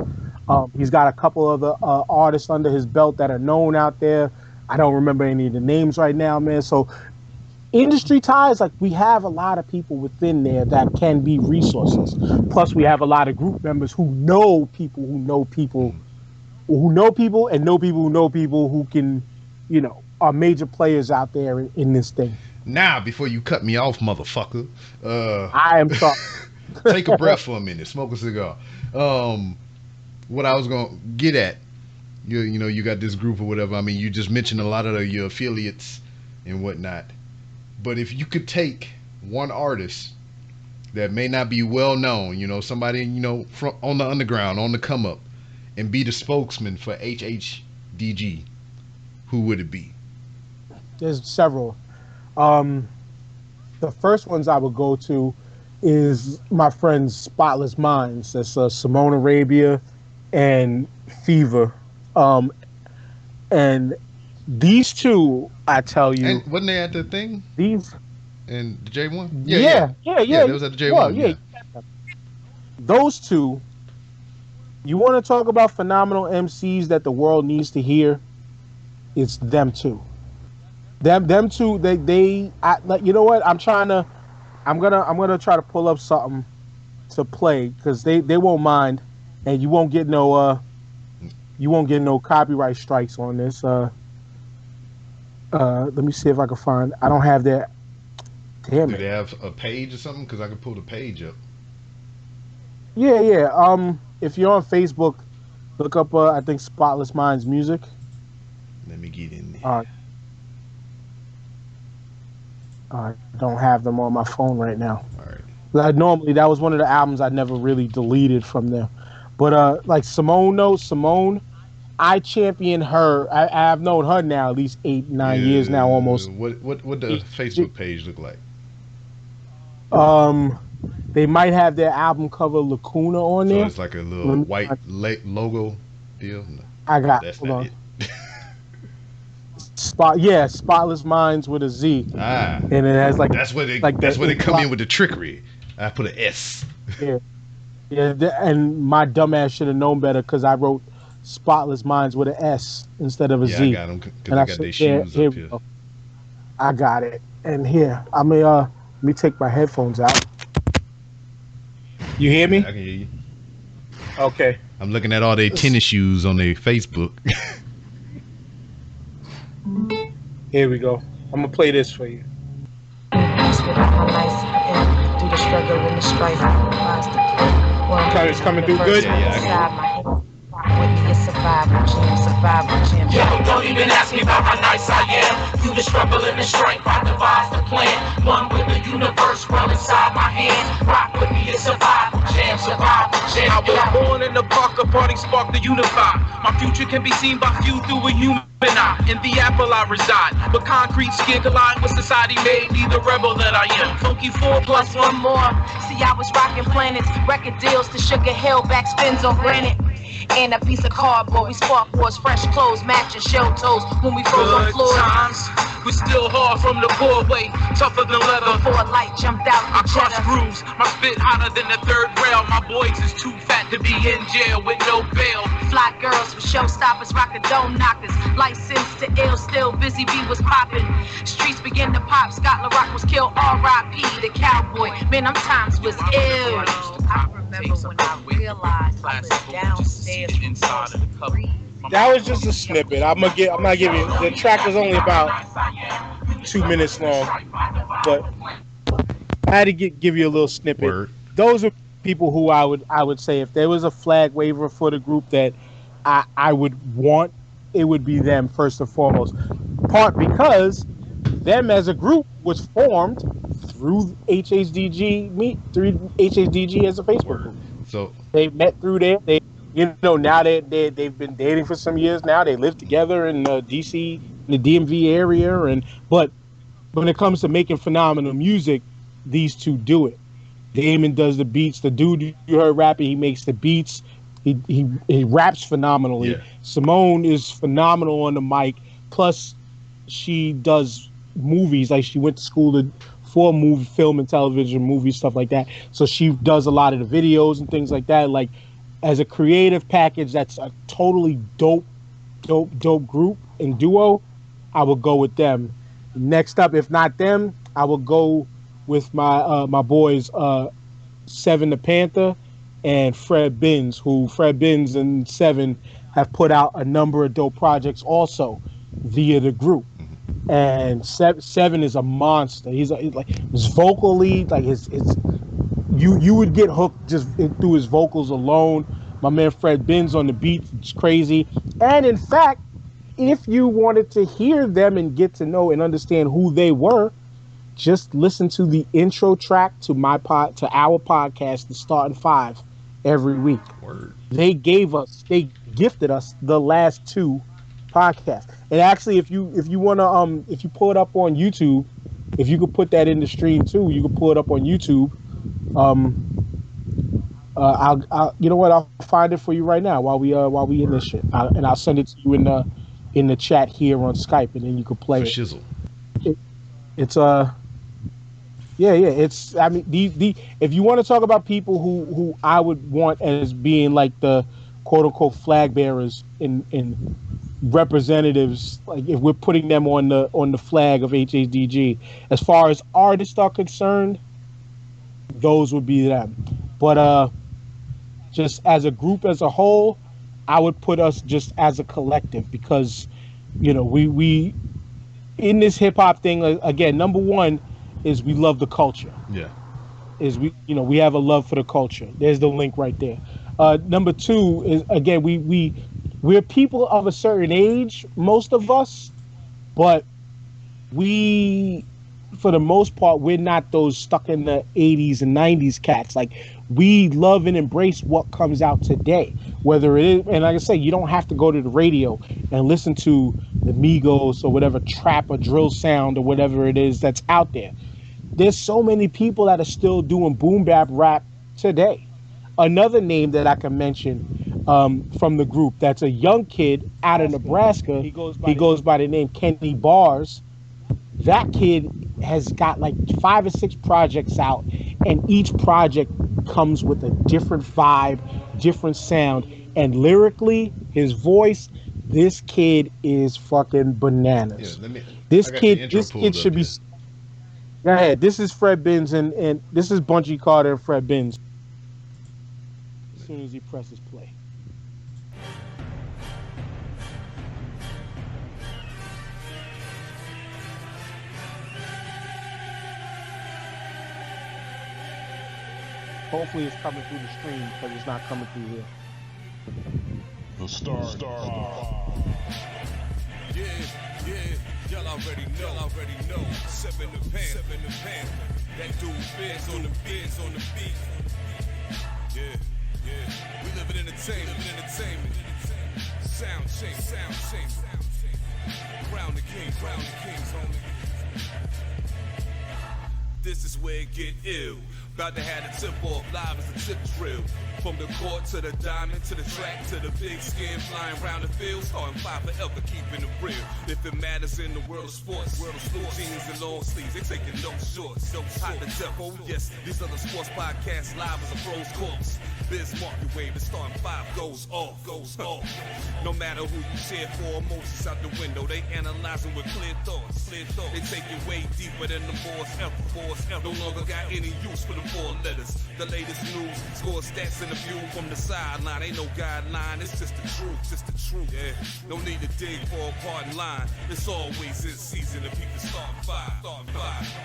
He's got a couple of the artists under his belt that are known out there. I don't remember any of the names right now, man. So industry ties, like we have a lot of people within there that can be resources. Plus we have a lot of group members who know people who know people who know people and know people who know people who can, are major players out there in this thing. Now, before you cut me off, motherfucker, I am sorry. Take a breath for a minute, smoke a cigar. What I was gonna get at, you got this group or whatever. I mean, you just mentioned a lot of your affiliates and whatnot. But if you could take one artist that may not be well known, somebody from on the underground, on the come up, and be the spokesman for HHDG, who would it be? There's several. The first ones I would go to is my friends Spotless Minds. That's Simone Arabia and Fever. And these two, I tell you. And wasn't they at the thing? These. And the J1? Yeah. They was at the J1. Well, yeah. Those two, you want to talk about phenomenal MCs that the world needs to hear? It's them two. Them two, you know what? I'm gonna try to pull up something to play because they won't mind, and you won't get no copyright strikes on this. Let me see if I can find. I don't have that. Damn it. Do they have a page or something? Because I could pull the page up. Yeah. If you're on Facebook, look up I think Spotless Minds Music. Let me get in there. I don't have them on my phone right now. All right. Normally, that was one of the albums I never really deleted from there. But like Simone, I champion her. I've known her now at least 8-9 years now, almost. What does Facebook page look like? They might have their album cover Lacuna on So there. it's like a Let little me white find- logo deal. No, I got. that's Hold not on. it. Spotless Minds with a Z, Ah, and it has like that's where they like that's the where they come in with the trickery. I put an S. Yeah, yeah. And my dumbass should have known better because I wrote Spotless Minds with an S instead of a Yeah, Z. I got them because And I I got said, their here, shoes here up we here. go. I got it. And here, I may let me take my headphones out. You hear Yeah, me? I can hear you. Okay. I'm looking at all their tennis shoes on their Facebook. Here we go. I'm gonna play this for you. It's coming through good. Don't even ask me about how nice I am. Through the struggle and the strength, I devised a plan. One with the universe, well inside my hands. Rock with me, it's survival jam, survival jam. I was born in the park, a party spark to unify. My future can be seen by few through a human eye. In the apple I reside, but concrete skin collide with society made me the rebel that I am. Funky 4 plus 1 more. See, I was rocking planets, record deals to Sugar Hill, back spins on granite. And a piece of cardboard, we spark wars, fresh clothes, matching shell toes when we froze on Good floors. times, but still hard from the poor way, tougher than leather. Before a light jumped out I the crush cheddar. grooves, my spit hotter than the third rail. My boys is too fat to be in jail with no bail. Fly girls for showstoppers, rock the dome knockers. Licensed to ill, still busy bee was popping. Streets begin to pop, Scott LaRock was killed, R.I.P. the cowboy. Man, them times was ill. I remember when I realized I was downstairs inside of the cup. That was just a snippet. I'm not giving you. The track is only about 2 minutes long, but I had to give you a little snippet. Word. Those are people who I would say if there was a flag waver for the group that I would want, it would be them first and foremost. Part because them as a group was formed through through HHDG as a Facebook group. So They met through there. Now they've been dating for some years now. They live together in DC, in the DMV area, but when it comes to making phenomenal music, these two do it. Damon does the beats. The dude you heard rapping, he makes the beats. He raps phenomenally. Yeah. Simone is phenomenal on the mic. Plus, she does movies. Like she went to school for movie, film, and television, movies, stuff like that. So she does a lot of the videos and things like that. Like as a creative package, that's a totally dope group and duo. I would go with them. Next up, if not them, I would go with my boys, Seven the Panther and Fred Binns, who Fred Binns and Seven have put out a number of dope projects also via the group. And Seven is a monster. He's vocally like his you would get hooked just through his vocals alone. My man Fred Binns on the beat, it's crazy. And in fact, if you wanted to hear them and get to know and understand who they were, just listen to the intro track to our podcast, The Starting Five, every week. word. They gifted us the last two podcasts. And actually, if you wanna if you pull it up on YouTube, if you could put that in the stream too, you could pull it up on YouTube. I'll you know what? I'll find it for you right now while we in this shit, and I'll send it to you in the chat here on Skype, and then you can play For it. shizzle. It's it's I mean the if you want to talk about people who I would want as being like the quote unquote flag bearers in representatives, like if we're putting them on the flag of HHDG, as far as artists are concerned, those would be them. But just as a group as a whole, I would put us just as a collective, because we in this hip hop thing, again, number one is we love the culture. Yeah. Is we have a love for the culture. There's the link right there. Number two is, again, we're people of a certain age, most of us, but we, for the most part, we're not those stuck in the 80s and 90s cats. Like, we love and embrace what comes out today, whether it is, and like I say, you don't have to go to the radio and listen to the Migos or whatever trap or drill sound or whatever it is that's out there. There's so many people that are still doing boom bap rap today. Another name that I can mention from the group that's a young kid out of Nebraska. He goes by the name Kenny Bars. That kid has got like 5 or 6 projects out, and each project comes with a different vibe, different sound, and lyrically, his voice. This kid is fucking bananas. Yeah, This I got the kid, intro this pulled kid up should be. here. Go ahead. This is Fred Binns and this is Bunchy Carter and Fred Binns. As soon as he presses play. Hopefully it's coming through the stream because it's not coming through here. The star. Yeah, y'all already know. Seven the pan. That dude Biz on the beat. Yeah. We live in entertainment. Sound change. Crown the kings, homie. This is where it get ill. About to have the tip off live as the tip drill. From the court to the diamond, to the track, to the big skin flying around the field. Starting 5 forever, keeping it real. If it matters in the world of sports, jeans and long sleeves, they taking no shorts. Hot to death, oh yes, these other sports podcasts live as a pros course. Biz market wave, it's starting 5 goes off. No matter who you cheer for, emotions out the window, they analyzing with clear thoughts. They take it way deeper than the force ever. No longer got any use for the 4 letters. The latest news, score stats and the view from the sideline. Ain't no guideline, it's just the truth. Yeah, no need to dig for a pardon line. It's always in season if people start 5.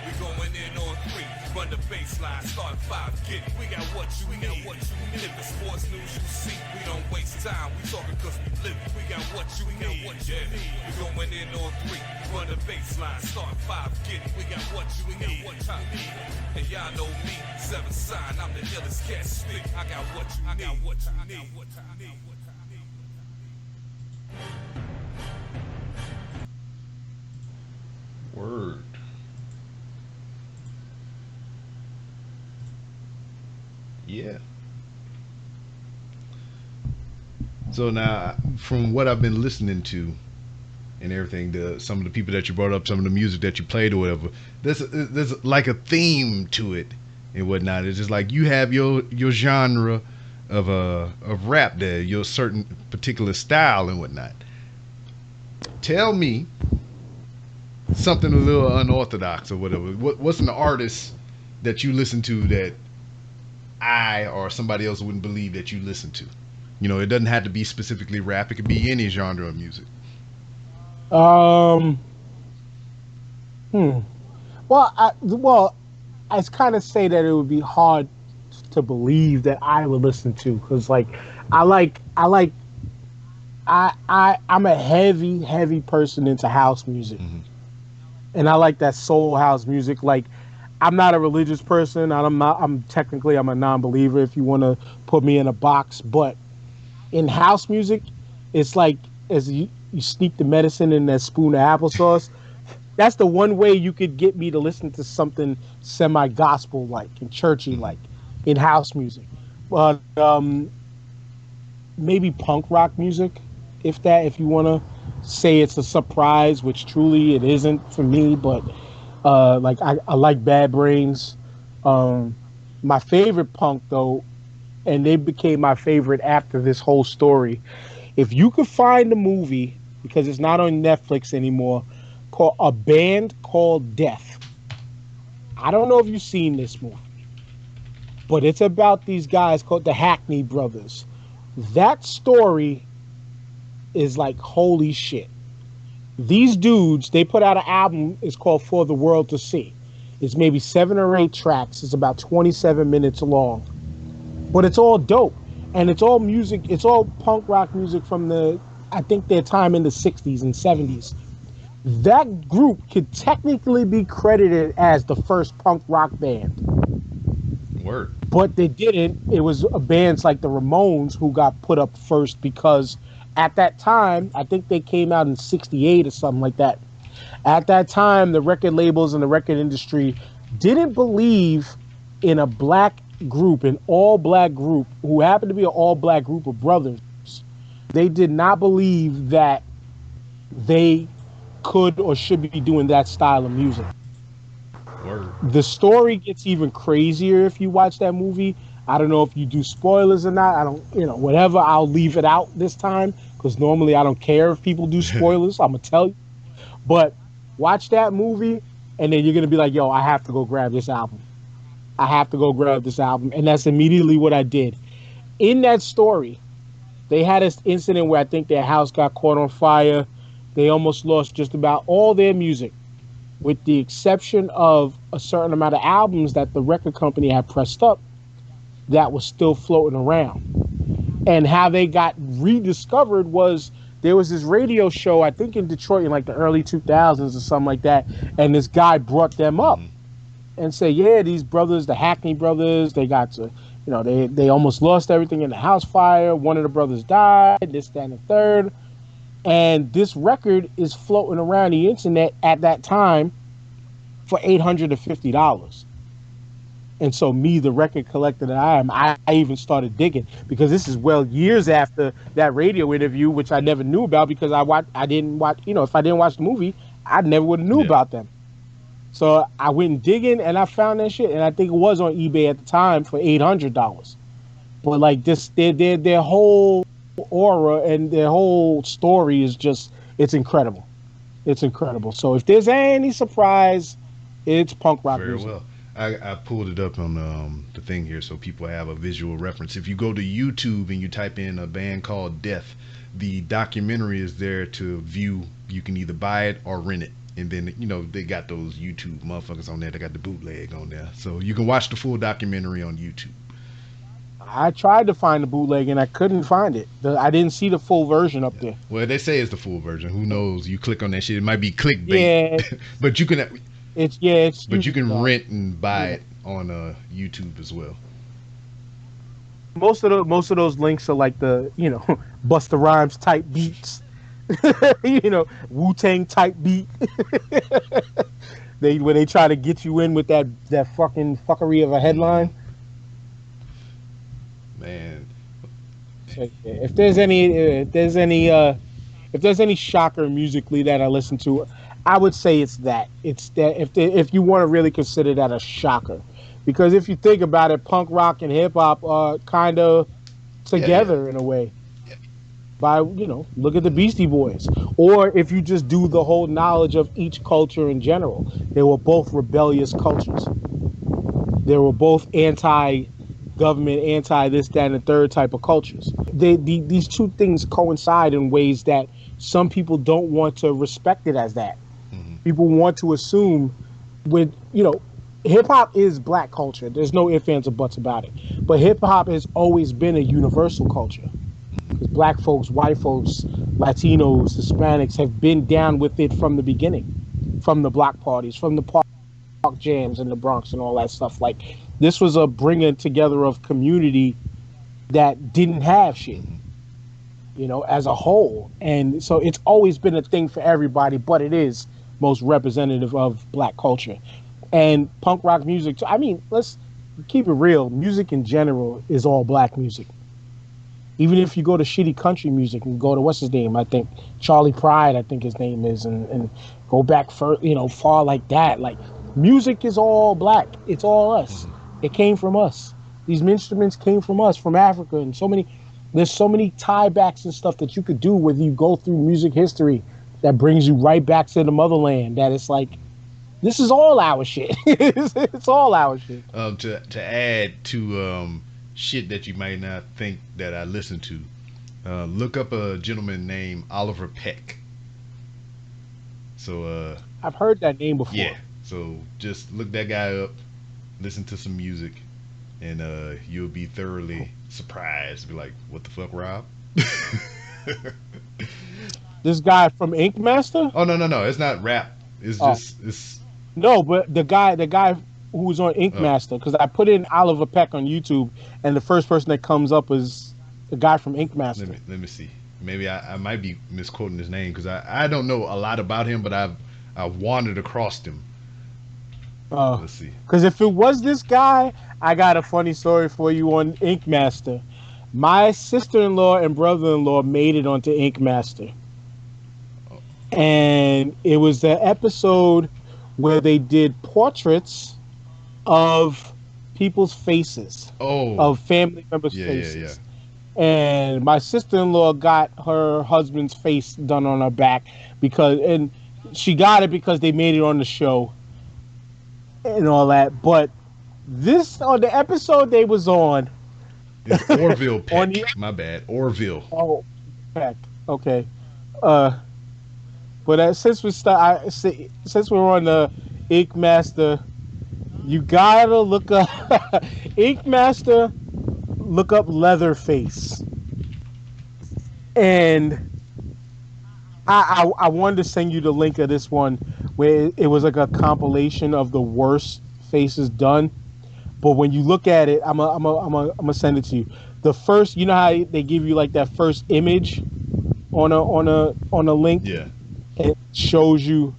We going in on 3, run the baseline, start 5, get it. We got what you need. If the sports news you see, we don't waste time. We talking cause we live it. We got what you need. We going in on 3, run the baseline, start 5, get it. We got what you need. And y'all know me, 7 sign, I'm the illest cat stick. I got what you need. Word. Yeah. So now, from what I've been listening to and everything, some of the people that you brought up, some of the music that you played or whatever, there's like a theme to it and whatnot. It's just like you have your genre of rap there, your certain particular style and whatnot. Tell me something a little unorthodox or whatever. What's an artist that you listen to that I or somebody else wouldn't believe that you listen to? You know, it doesn't have to be specifically rap. It could be any genre of music. Well, I kind of say that it would be hard to believe that I would listen to, because like I'm a heavy person into house music, and I like that soul house music. Like, I'm not a religious person. I'm technically a non-believer if you want to put me in a box, but in house music, it's like as you sneak the medicine in that spoon of applesauce. That's the one way you could get me to listen to something semi-gospel like and churchy like in house music. But maybe punk rock music, if you want to say it's a surprise, which truly it isn't for me. But like I like Bad Brains. My favorite punk though, and they became my favorite after this whole story. If you could find a movie, because it's not on Netflix anymore, called A Band Called Death. I don't know if you've seen this movie, but it's about these guys called the Hackney Brothers. That story is like, holy shit. These dudes, they put out an album, it's called For the World to See. It's maybe 7 or 8 tracks. It's about 27 minutes long. But it's all dope. And it's all music, it's all punk rock music from I think their time in the 60s and 70s. That group could technically be credited as the first punk rock band. Word. But they didn't. It was bands like the Ramones who got put up first, because at that time, I think they came out in 68 or something like that. At that time, the record labels and the record industry didn't believe in a black group, an all black group, who happened to be an all black group of brothers. They did not believe that they could or should be doing that style of music. Word. The story gets even crazier if you watch that movie. I don't know if you do spoilers or not. I don't, whatever. I'll leave it out this time because normally I don't care if people do spoilers. I'm gonna tell you. But watch that movie, and then you're gonna be like, "Yo, I have to go grab this album. I have to go grab this album," and that's immediately what I did. In that story, they had this incident where I think their house got caught on fire. They almost lost just about all their music, with the exception of a certain amount of albums that the record company had pressed up that was still floating around. And how they got rediscovered was there was this radio show, I think in Detroit in like the early 2000s or something like that, and this guy brought them up and said, yeah, these brothers, the Hackney brothers, they got to, they almost lost everything in the house fire. One of the brothers died, this, that, and the third. And this record is floating around the internet at that time for $850. And so me, the record collector that I am, I even started digging, because this is years after that radio interview, which I never knew about because I didn't watch, if I didn't watch the movie, I never would have knew about them. So I went and digging and I found that shit. And I think it was on eBay at the time for $800. But like this, their whole aura and their whole story is just, it's incredible. It's incredible. So if there's any surprise, it's punk rock Very music. well. I pulled it up on the thing here so people have a visual reference. If you go to YouTube and you type in a band called Death, the documentary is there to view. You can either buy it or rent it. And then, they got those YouTube motherfuckers on there. They got the bootleg on there. So you can watch the full documentary on YouTube. I tried to find the bootleg and I couldn't find it. I didn't see the full version up there. Well, they say it's the full version. Who knows? You click on that shit, it might be clickbait. Yeah. But you can... It's but you can rent and buy it on YouTube as well. Most of those links are like the Busta Rhymes type beats, Wu-Tang type beat. When they try to get you in with that fucking fuckery of a headline. Man, So, if there's any shocker musically that I listen to, I would say it's that. It's that if you want to really consider that a shocker, because if you think about it, punk rock and hip hop are kind of together in a way. By look at the Beastie Boys, or if you just do the whole knowledge of each culture in general, they were both rebellious cultures. They were both anti-government, anti this, that, and the third type of cultures. These two things coincide in ways that some people don't want to respect it as that. People want to assume hip hop is black culture. There's no ifs, ands, or buts about it. But hip hop has always been a universal culture. Because black folks, white folks, Latinos, Hispanics have been down with it from the beginning. From the block parties, from the park jams in the Bronx and all that stuff. Like, this was a bringing together of community that didn't have shit, as a whole. And so it's always been a thing for everybody, but it is most representative of black culture. And punk rock music, I mean, let's keep it real. Music in general is all black music. Even if you go to shitty country music and go to, what's his name? I think Charlie Pride, I think his name is, and go back far like that. Like, music is all black. It's all us. It came from us. These instruments came from us, from Africa, and there's so many tiebacks and stuff that you could do when you go through music history that brings you right back to the motherland. That it's like, this is all our shit. It's all our shit. To add to shit that you might not think that I listen to, look up a gentleman named Oliver Peck. So I've heard that name before. Yeah. So just look that guy up, listen to some music, and you'll be thoroughly surprised. Be like, what the fuck, Rob? This guy from Ink Master? Oh no, it's not rap. It's just it's. No, but the guy who was on Ink Master, because I put in Oliver Peck on YouTube, and the first person that comes up is the guy from Ink Master. Let me see. Maybe I might be misquoting his name, because I don't know a lot about him, but I've wandered across him. Let's see. Because if it was this guy, I got a funny story for you on Ink Master. My sister-in-law and brother-in-law made it onto Ink Master. And it was the episode where they did portraits of people's faces, of family members' faces. And my sister-in-law got her husband's face done on her back and she got it because they made it on the show and all that. But on the episode they was on, it's Orville Peck. My bad, Orville. Oh, Peck. Okay. But since we're on the Ink Master, you gotta look up Ink Master. Look up Leatherface, and I wanted to send you the link of this one where it was like a compilation of the worst faces done. But when you look at it, I'm gonna send it to you. The first, you know how they give you like that first image on a link. Yeah. It shows you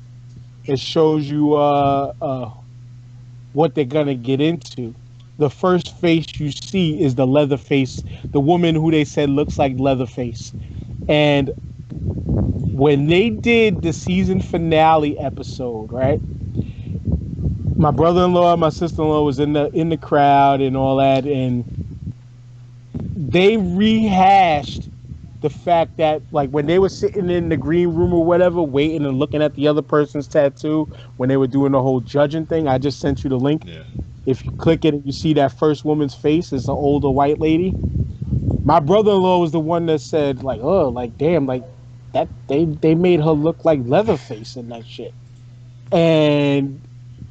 what they're gonna get into. The first face you see is the Leatherface, the woman who they said looks like Leatherface. And when they did the season finale episode, right? My brother-in-law and my sister-in-law was in the crowd and all that, and they rehashed the fact that, like, when they were sitting in the green room or whatever, waiting and looking at the other person's tattoo, when they were doing the whole judging thing, I just sent you the link. Yeah. If you click it and you see that first woman's face, it's an older white lady. My brother-in-law was the one that said, like, oh, like, damn, like, that they made her look like Leatherface and that shit. And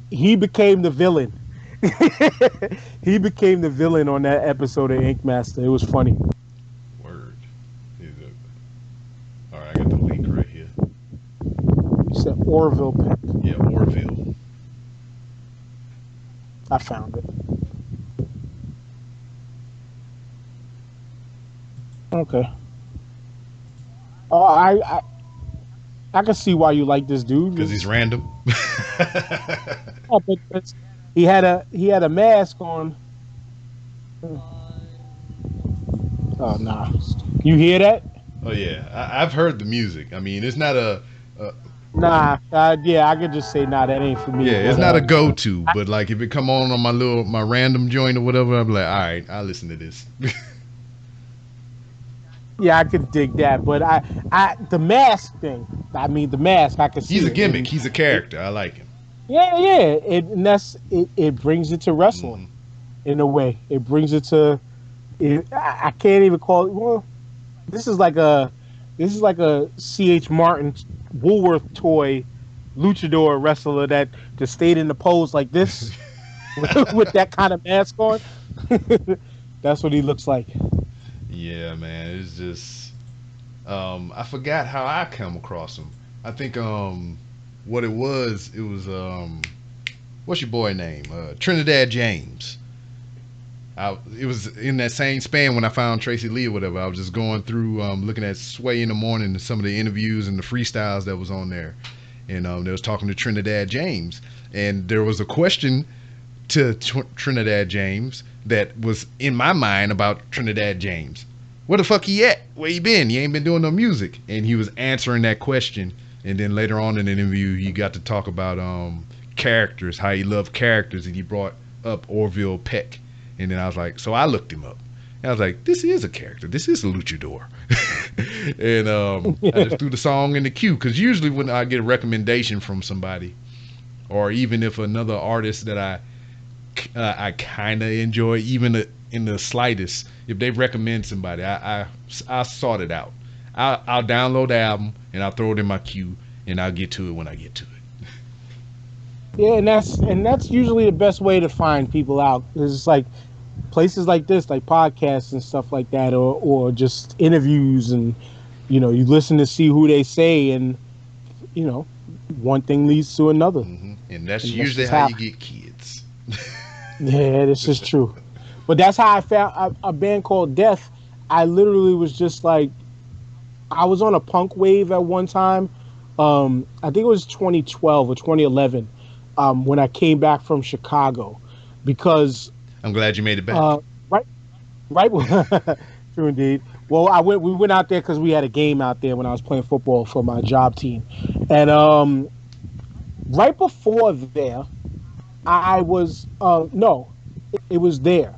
he became the villain. He became the villain on that episode of Ink Master. It was funny. Word. All right, I got the link right here. You said Orville Peck. Yeah, Orville. I found it. Okay. Oh, I can see why you like this dude. Because he's random. Oh, but he had a mask on. Oh nah. You hear that? Oh yeah, I've heard the music. I mean, it's not a Nah, yeah, I could just say nah, that ain't for me. yeah, it's not a go-to, but like if it come on my random joint or whatever, I'm like, all right, I'll listen to this. Yeah, I could dig that, but the mask thing. I mean, the mask, I could see. He's a gimmick. And, he's a character. I like him. Yeah. It brings it to wrestling in a way. It brings it to. I can't even call it. Well, this is like a C.H. Martin Woolworth toy luchador wrestler that just stayed in the pose like this with that kind of mask on. That's what he looks like. Yeah, man. It's just I forgot how I come across him. I think what it was what's your boy name? Trinidad James. It was in that same span when I found Tracy Lee or whatever. I was just going through looking at Sway in the Morning and some of the interviews and the freestyles that was on there. And they was talking to Trinidad James. And there was a question to Trinidad James that was in my mind about Trinidad James. Where the fuck he at? Where he been? He ain't been doing no music. And he was answering that question. And then later on in the interview, he got to talk about characters, how he loved characters, and he brought up Orville Peck. And then I was like, so I looked him up. And I was like, this is a character. This is a luchador. And I just threw the song in the queue. Because usually when I get a recommendation from somebody, or even if another artist that I kind of enjoy, even in the slightest, if they recommend somebody, I sort it out. I'll download the album and I'll throw it in my queue and I'll get to it when I get to it. Yeah, and that's usually the best way to find people out. It's like places like this, like podcasts and stuff like that, or just interviews, and you listen to see who they say, and one thing leads to another. Mm-hmm. And that's usually how you get kids. Yeah, this is true. But that's how I found a band called Death. I literally was just like, I was on a punk wave at one time. I think it was 2012 or 2011. when I came back from Chicago, because I'm glad you made it back. right, right, true indeed. Well, we went out there because we had a game out there when I was playing football for my job team, and right before there, I was no, it was there.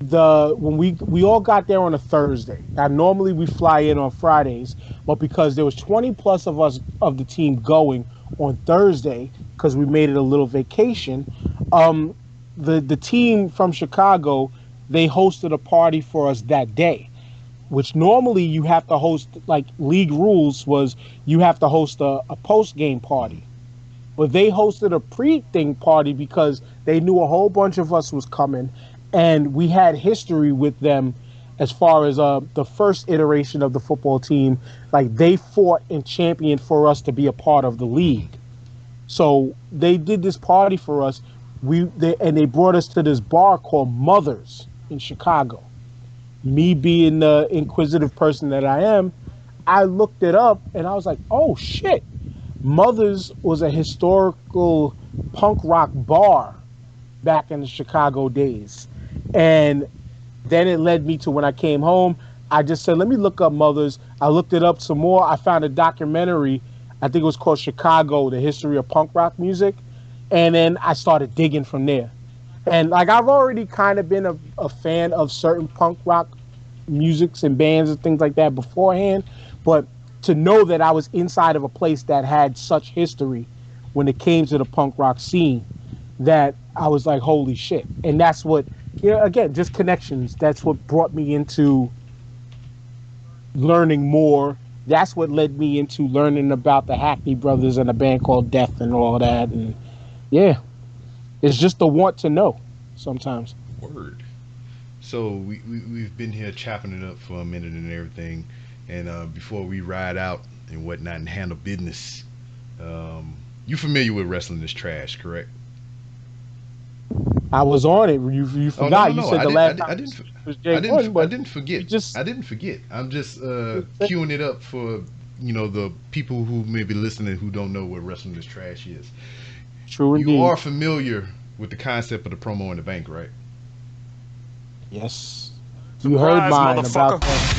The when we all got there on a Thursday. Now normally we fly in on Fridays, but because there was 20 plus of us of the team going on Thursday, because we made it a little vacation, the team from Chicago, they hosted a party for us that day, which normally you have to host, like league rules was you have to host a post game party. But they hosted a pre-thing party because they knew a whole bunch of us was coming, and we had history with them as far as the first iteration of the football team. Like they fought and championed for us to be a part of the league. So they did this party for us. They brought us to this bar called Mother's in Chicago. Me being the inquisitive person that I am, I looked it up and I was like, oh shit. Mother's was a historical punk rock bar back in the Chicago days. And then it led me to when I came home, I just said, let me look up Mother's. I looked it up some more. I found a documentary, I think it was called Chicago, The History of Punk Rock Music. And then I started digging from there. And like I've already kind of been a fan of certain punk rock musics and bands and things like that beforehand. But to know that I was inside of a place that had such history when it came to the punk rock scene, that I was like, holy shit. And that's what, again, just connections. That's what brought me into learning more. That's what led me into learning about the Hackney Brothers and a band called Death and all that. And yeah, it's just the want to know sometimes. Word. So we've been here chopping it up for a minute and everything. And before we ride out and whatnot and handle business, you familiar with Wrestling is Trash, correct? I was on it. You forgot. You said the last time I didn't forget. I didn't forget. I'm just queuing it up for the people who may be listening who don't know what Wrestling is Trash is. True indeed. You are familiar with the concept of the promo in the bank, right? Yes. You heard mine about that.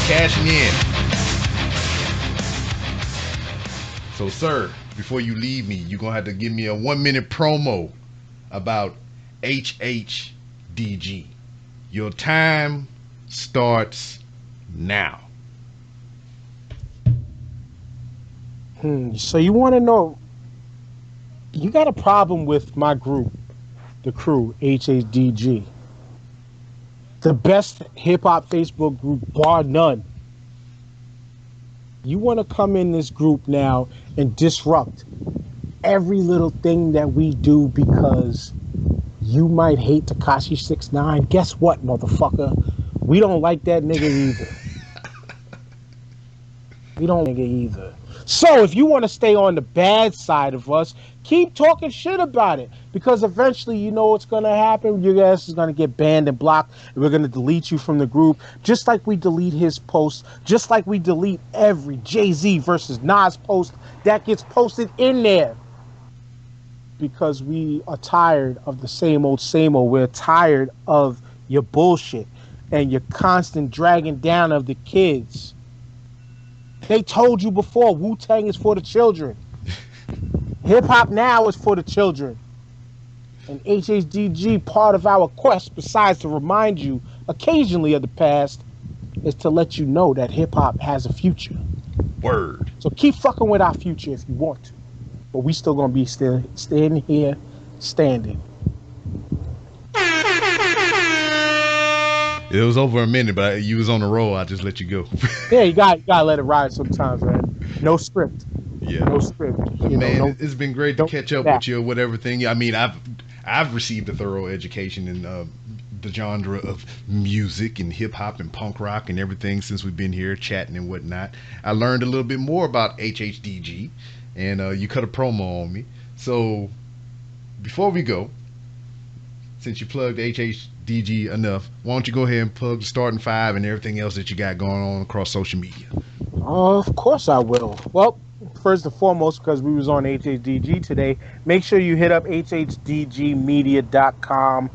Cashing in. So, sir, before you leave me, you're going to have to give me a 1-minute promo about HHDG. Your time starts now. So you want to know, you got a problem with my group, the crew, HHDG. The best hip-hop Facebook group, bar none. You want to come in this group now and disrupt every little thing that we do because you might hate Tekashi 6ix9ine. Guess what, motherfucker? We don't like that nigga either. We don't like it either. So if you want to stay on the bad side of us, keep talking shit about it, because eventually you know what's going to happen. Your ass is going to get banned and blocked, and we're going to delete you from the group, just like we delete his posts, just like we delete every Jay-Z versus Nas post that gets posted in there, because we are tired of the same old. We're tired of your bullshit and your constant dragging down of the kids. They told you before, Wu-Tang is for the children. Hip-hop now is for the children. And HHDG, part of our quest, besides to remind you occasionally of the past, is to let you know that hip-hop has a future. Word. So keep fucking with our future if you want to. But we still going to be standing here, standing. It was over a minute, but you was on the roll. I just let you go. Yeah, you got to let it ride sometimes, man. No script. Yeah. No script. Man, it's been great to catch up with you or whatever thing. I mean, I've received a thorough education in the genre of music and hip hop and punk rock and everything since we've been here chatting and whatnot. I learned a little bit more about HHDG, and you cut a promo on me. So before we go, since you plugged HHDG enough, why don't you go ahead and plug the starting five and everything else that you got going on across social media? Of course I will. Well, first and foremost, because we was on HHDG today, make sure you hit up hhdgmedia.com.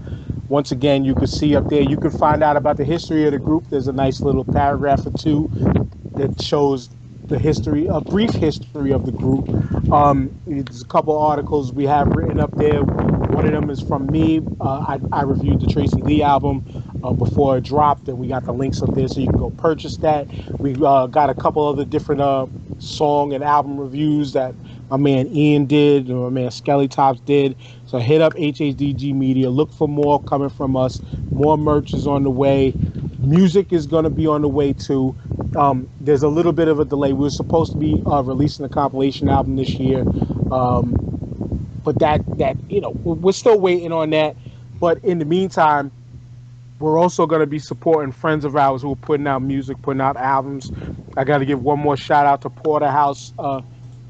Once again, you can see up there, you can find out about the history of the group. There's a nice little paragraph or two that shows the history, a brief history of the group. There's a couple articles we have written up there. One of them is from me. I reviewed the Tracy Lee album before it dropped, and we got the links up there so you can go purchase that. We got a couple other different song and album reviews that my man Ian did, and my man Skelly Tops did. So hit up HHDG Media. Look for more coming from us. More merch is on the way. Music is going to be on the way too. There's a little bit of a delay. We were supposed to be releasing a compilation album this year, but that we're still waiting on that. But in the meantime, we're also going to be supporting friends of ours who are putting out music, putting out albums. I got to give one more shout out to Porterhouse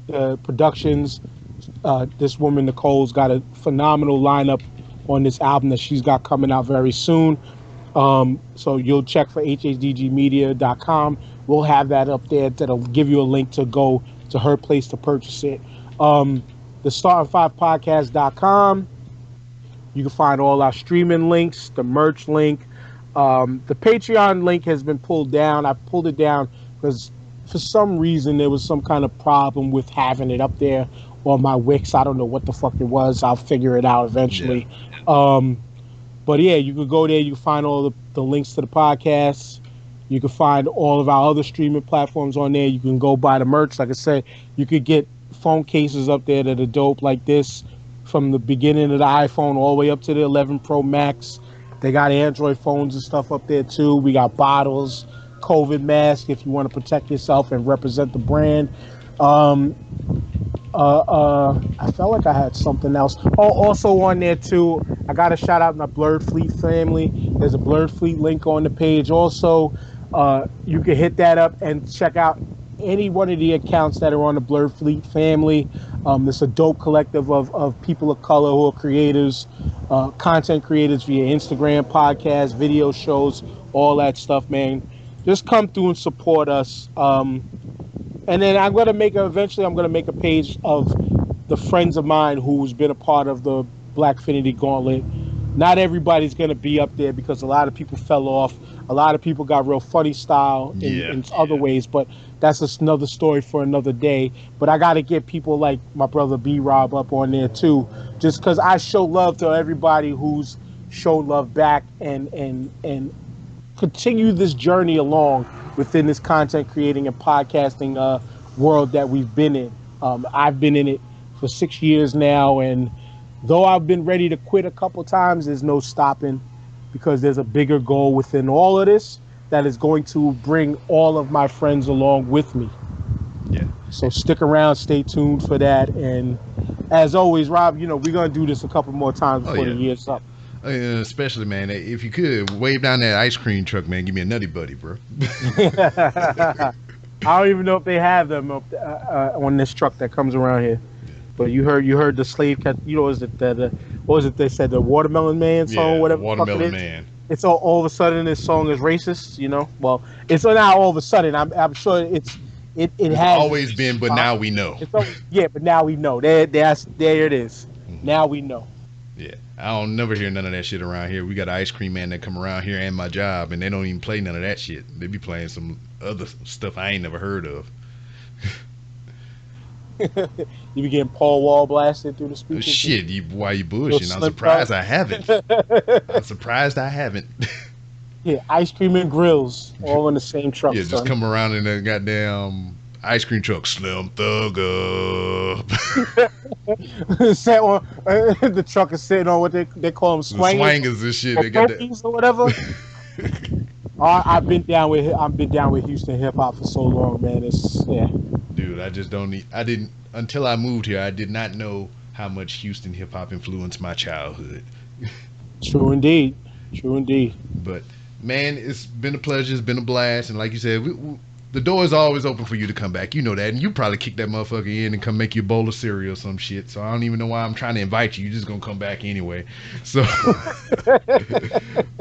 Productions. This woman Nicole's got a phenomenal lineup on this album that she's got coming out very soon. So you'll check for hhdgmedia.com. We'll have that up there. That'll give you a link to go to her place to purchase it. The Starting5podcast.com. You can find all our streaming links, the merch link. The Patreon link has been pulled down. I pulled it down because for some reason there was some kind of problem with having it up there on my Wix. I don't know what the fuck it was. I'll figure it out eventually. Yeah. But yeah, you can go there. You can find all the links to the podcasts. You can find all of our other streaming platforms on there. You can go buy the merch. Like I said, you could get phone cases up there that are dope like this, from the beginning of the iPhone all the way up to the 11 Pro Max. They got Android phones and stuff up there too. We got bottles, COVID mask if you want to protect yourself and represent the brand. I felt like I had something else. Oh, also on there too, I got to shout out my Blurred Fleet family. There's a Blurred Fleet link on the page. Also, you can hit that up and check out any one of the accounts that are on the Blurred Fleet family. It's a dope collective of people of color who are creators, content creators via Instagram, podcasts, video shows, all that stuff, man. Just come through and support us. And then eventually I'm going to make a page of the friends of mine who's been a part of the Blackfinity Gauntlet. Not everybody's going to be up there because a lot of people fell off. A lot of people got real funny style in other ways, but that's another story for another day. But I got to get people like my brother B-Rob up on there too, just because I show love to everybody who's shown love back and continue this journey along within this content creating and podcasting world that we've been in. I've been in it for 6 years now, and though I've been ready to quit a couple times, there's no stopping, because there's a bigger goal within all of this that is going to bring all of my friends along with me. Yeah. So stick around, stay tuned for that. And as always, Rob, we're going to do this a couple more times before the year's up. Especially, man, if you could wave down that ice cream truck, man, give me a nutty buddy, bro. I don't even know if they have them up, on this truck that comes around here. But you heard the slave cat. What was it they said, the Watermelon Man song, whatever. Watermelon Man. It's all of a sudden this song is racist, Well, it's not all of a sudden. I'm sure it's has always been, but now we know. But now we know. There it is. Mm-hmm. Now we know. Yeah, I don't never hear none of that shit around here. We got an ice cream man that come around here and my job, and they don't even play none of that shit. They be playing some other stuff I ain't never heard of. You be getting Paul Wall blasted through the speakers? Shit, why you bullshitting? I'm surprised I haven't. I'm surprised I haven't. Yeah, ice cream and grills all in the same truck. Yeah, just come around in a goddamn ice cream truck. Slim Thug up. The truck is sitting on what they call them swangers. Swangers and shit. They got that or whatever. I've been down with Houston hip hop for so long, man. Dude, I just don't need. I didn't until I moved here. I did not know how much Houston hip hop influenced my childhood. True indeed. But man, it's been a pleasure. It's been a blast, and like you said, the door is always open for you to come back. You know that, and you probably kick that motherfucker in and come make you a bowl of cereal or some shit. So I don't even know why I'm trying to invite you. You're just gonna come back anyway. So,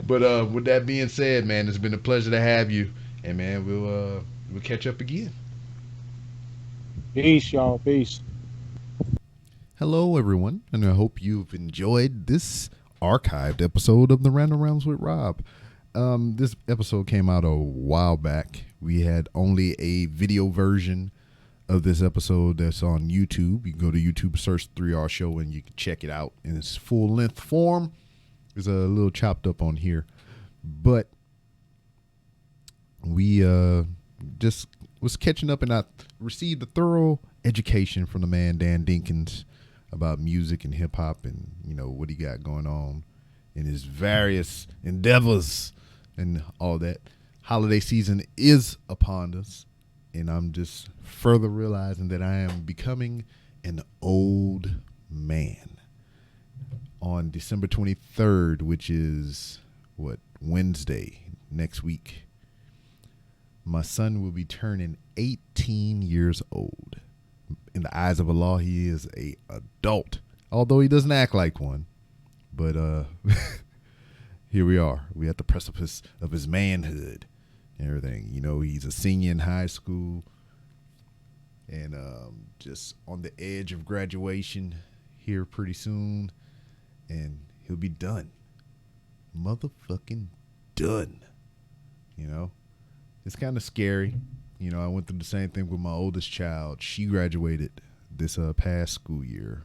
but with that being said, man, it's been a pleasure to have you, and man, we'll catch up again. Peace, y'all. Peace. Hello, everyone, and I hope you've enjoyed this archived episode of the Random Rounds with Rob. This episode came out a while back. We had only a video version of this episode that's on YouTube. You can go to YouTube, search 3R Show, and you can check it out in its full-length form. It's a little chopped up on here, but we just was catching up, and I received a thorough education from the man Dan Dinkins about music and hip hop, and what he got going on in his various endeavors and all that. Holiday season is upon us, and I'm just further realizing that I am becoming an old man. On December 23rd, which is Wednesday next week, my son will be turning 18 years old. In the eyes of Allah, he is a adult, although he doesn't act like one. But here we are. We're at the precipice of his manhood and everything. He's a senior in high school and just on the edge of graduation here pretty soon. And he'll be done. Motherfucking done. It's kind of scary. I went through the same thing with my oldest child. She graduated this past school year.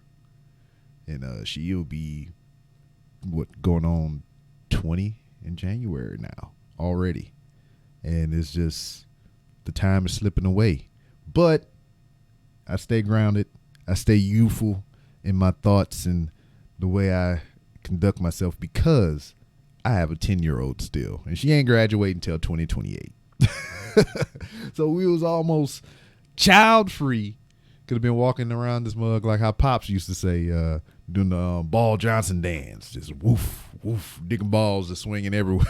And she'll be, going on 20 in January now already. And it's just, the time is slipping away. But I stay grounded. I stay youthful in my thoughts and the way I conduct myself, because I have a 10-year-old still, and she ain't graduating until 2028. So we was almost child free. Could have been walking around this mug like how Pops used to say, doing the Ball Johnson dance, just woof woof, digging balls, just swinging everywhere.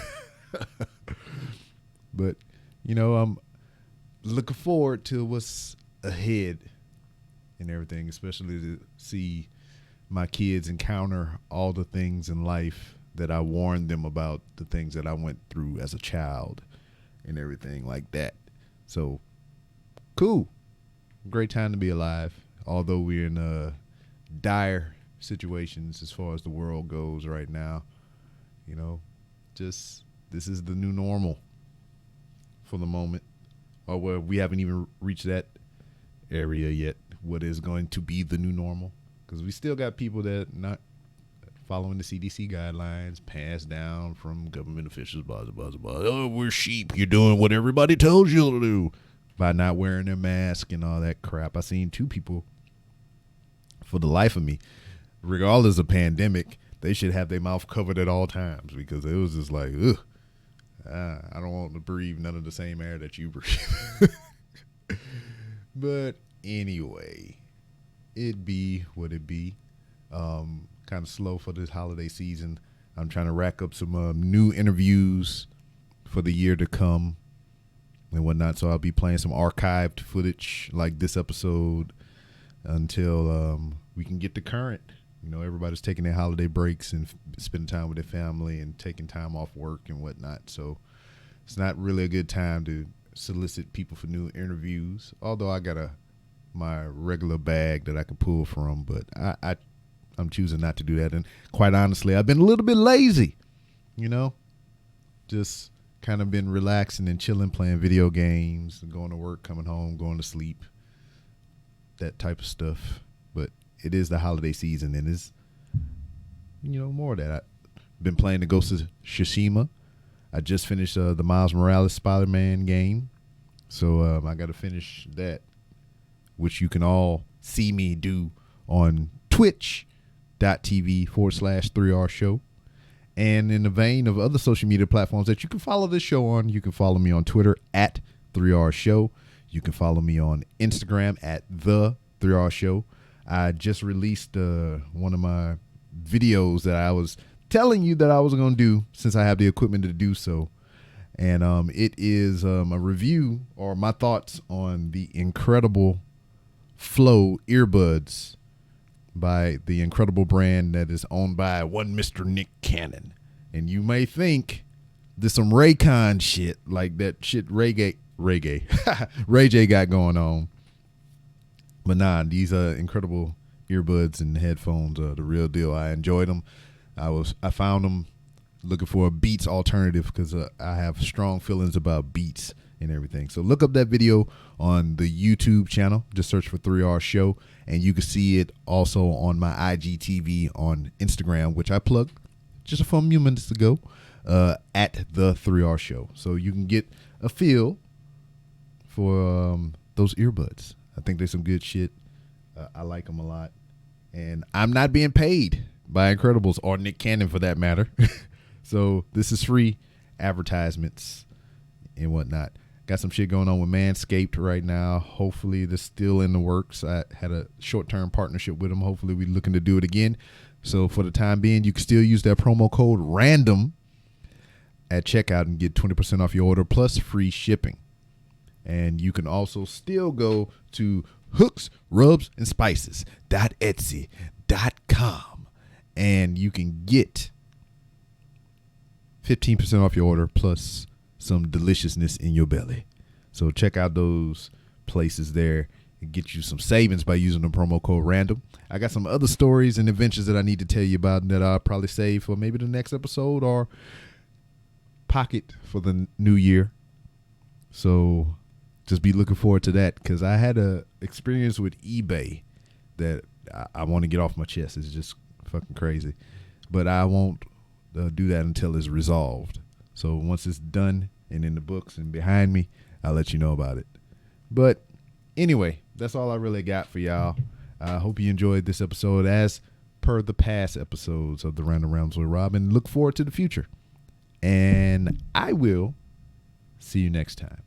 But I'm looking forward to what's ahead and everything, especially to see my kids encounter all the things in life that I warned them about, the things that I went through as a child and everything like that. So cool. Great time to be alive. Although we're in dire situations as far as the world goes right now. Just this is the new normal for the moment. Or where we haven't even reached that area yet. What is going to be the new normal? Because we still got people that not following the CDC guidelines passed down from government officials, blah, blah, blah, blah. Oh, we're sheep. You're doing what everybody tells you to do by not wearing their mask and all that crap. I seen two people, for the life of me, regardless of pandemic, they should have their mouth covered at all times, because it was just like, ugh, I don't want to breathe none of the same air that you breathe. But anyway, it be what it be. Kind of slow for this holiday season. I'm trying to rack up some new interviews for the year to come and whatnot. So I'll be playing some archived footage like this episode until we can get to current. Everybody's taking their holiday breaks and spending time with their family and taking time off work and whatnot. So it's not really a good time to solicit people for new interviews. Although I got my regular bag that I can pull from, but I'm choosing not to do that. And quite honestly, I've been a little bit lazy, just kind of been relaxing and chilling, playing video games, going to work, coming home, going to sleep, that type of stuff. But it is the holiday season, and it's, more of that. I've been playing the Ghost of Tsushima. I just finished the Miles Morales Spider-Man game. So I got to finish that, which you can all see me do on twitch.tv/3R show. And in the vein of other social media platforms that you can follow this show on, you can follow me on Twitter at 3R show. You can follow me on Instagram at the 3R show. I just released one of my videos that I was telling you that I was going to do, since I have the equipment to do so. And it is a review, or my thoughts on the incredible Flow earbuds by the incredible brand that is owned by one Mr. Nick Cannon. And you may think there's some Raycon shit, like that shit Ray J got going on. But nah, these incredible earbuds and headphones are the real deal. I enjoyed them. I found them looking for a Beats alternative because I have strong feelings about Beats and everything. So look up that video on the YouTube channel. Just search for 3R Show, and you can see it also on my IGTV on Instagram, which I plugged just a few minutes ago, at the 3R Show. So you can get a feel for those earbuds. I think they're some good shit. I like them a lot. And I'm not being paid by Incredibles or Nick Cannon for that matter. So this is free advertisements and whatnot. Got some shit going on with Manscaped right now. Hopefully this still in the works. I had a short-term partnership with them. Hopefully we're looking to do it again. So for the time being, you can still use that promo code RANDOM at checkout and get 20% off your order plus free shipping. And you can also still go to hooksrubsandspices.etsy.com and you can get 15% off your order plus some deliciousness in your belly. So check out those places there and get you some savings by using the promo code RANDOM. I got some other stories and adventures that I need to tell you about that I'll probably save for maybe the next episode or pocket for the new year. So just be looking forward to that, because I had a experience with eBay that I want to get off my chest. It's just fucking crazy. But I won't do that until it's resolved. So once it's done and in the books and behind me, I'll let you know about it. But anyway, that's all I really got for y'all. I hope you enjoyed this episode as per the past episodes of the Random Realms with Rob, and look forward to the future. And I will see you next time.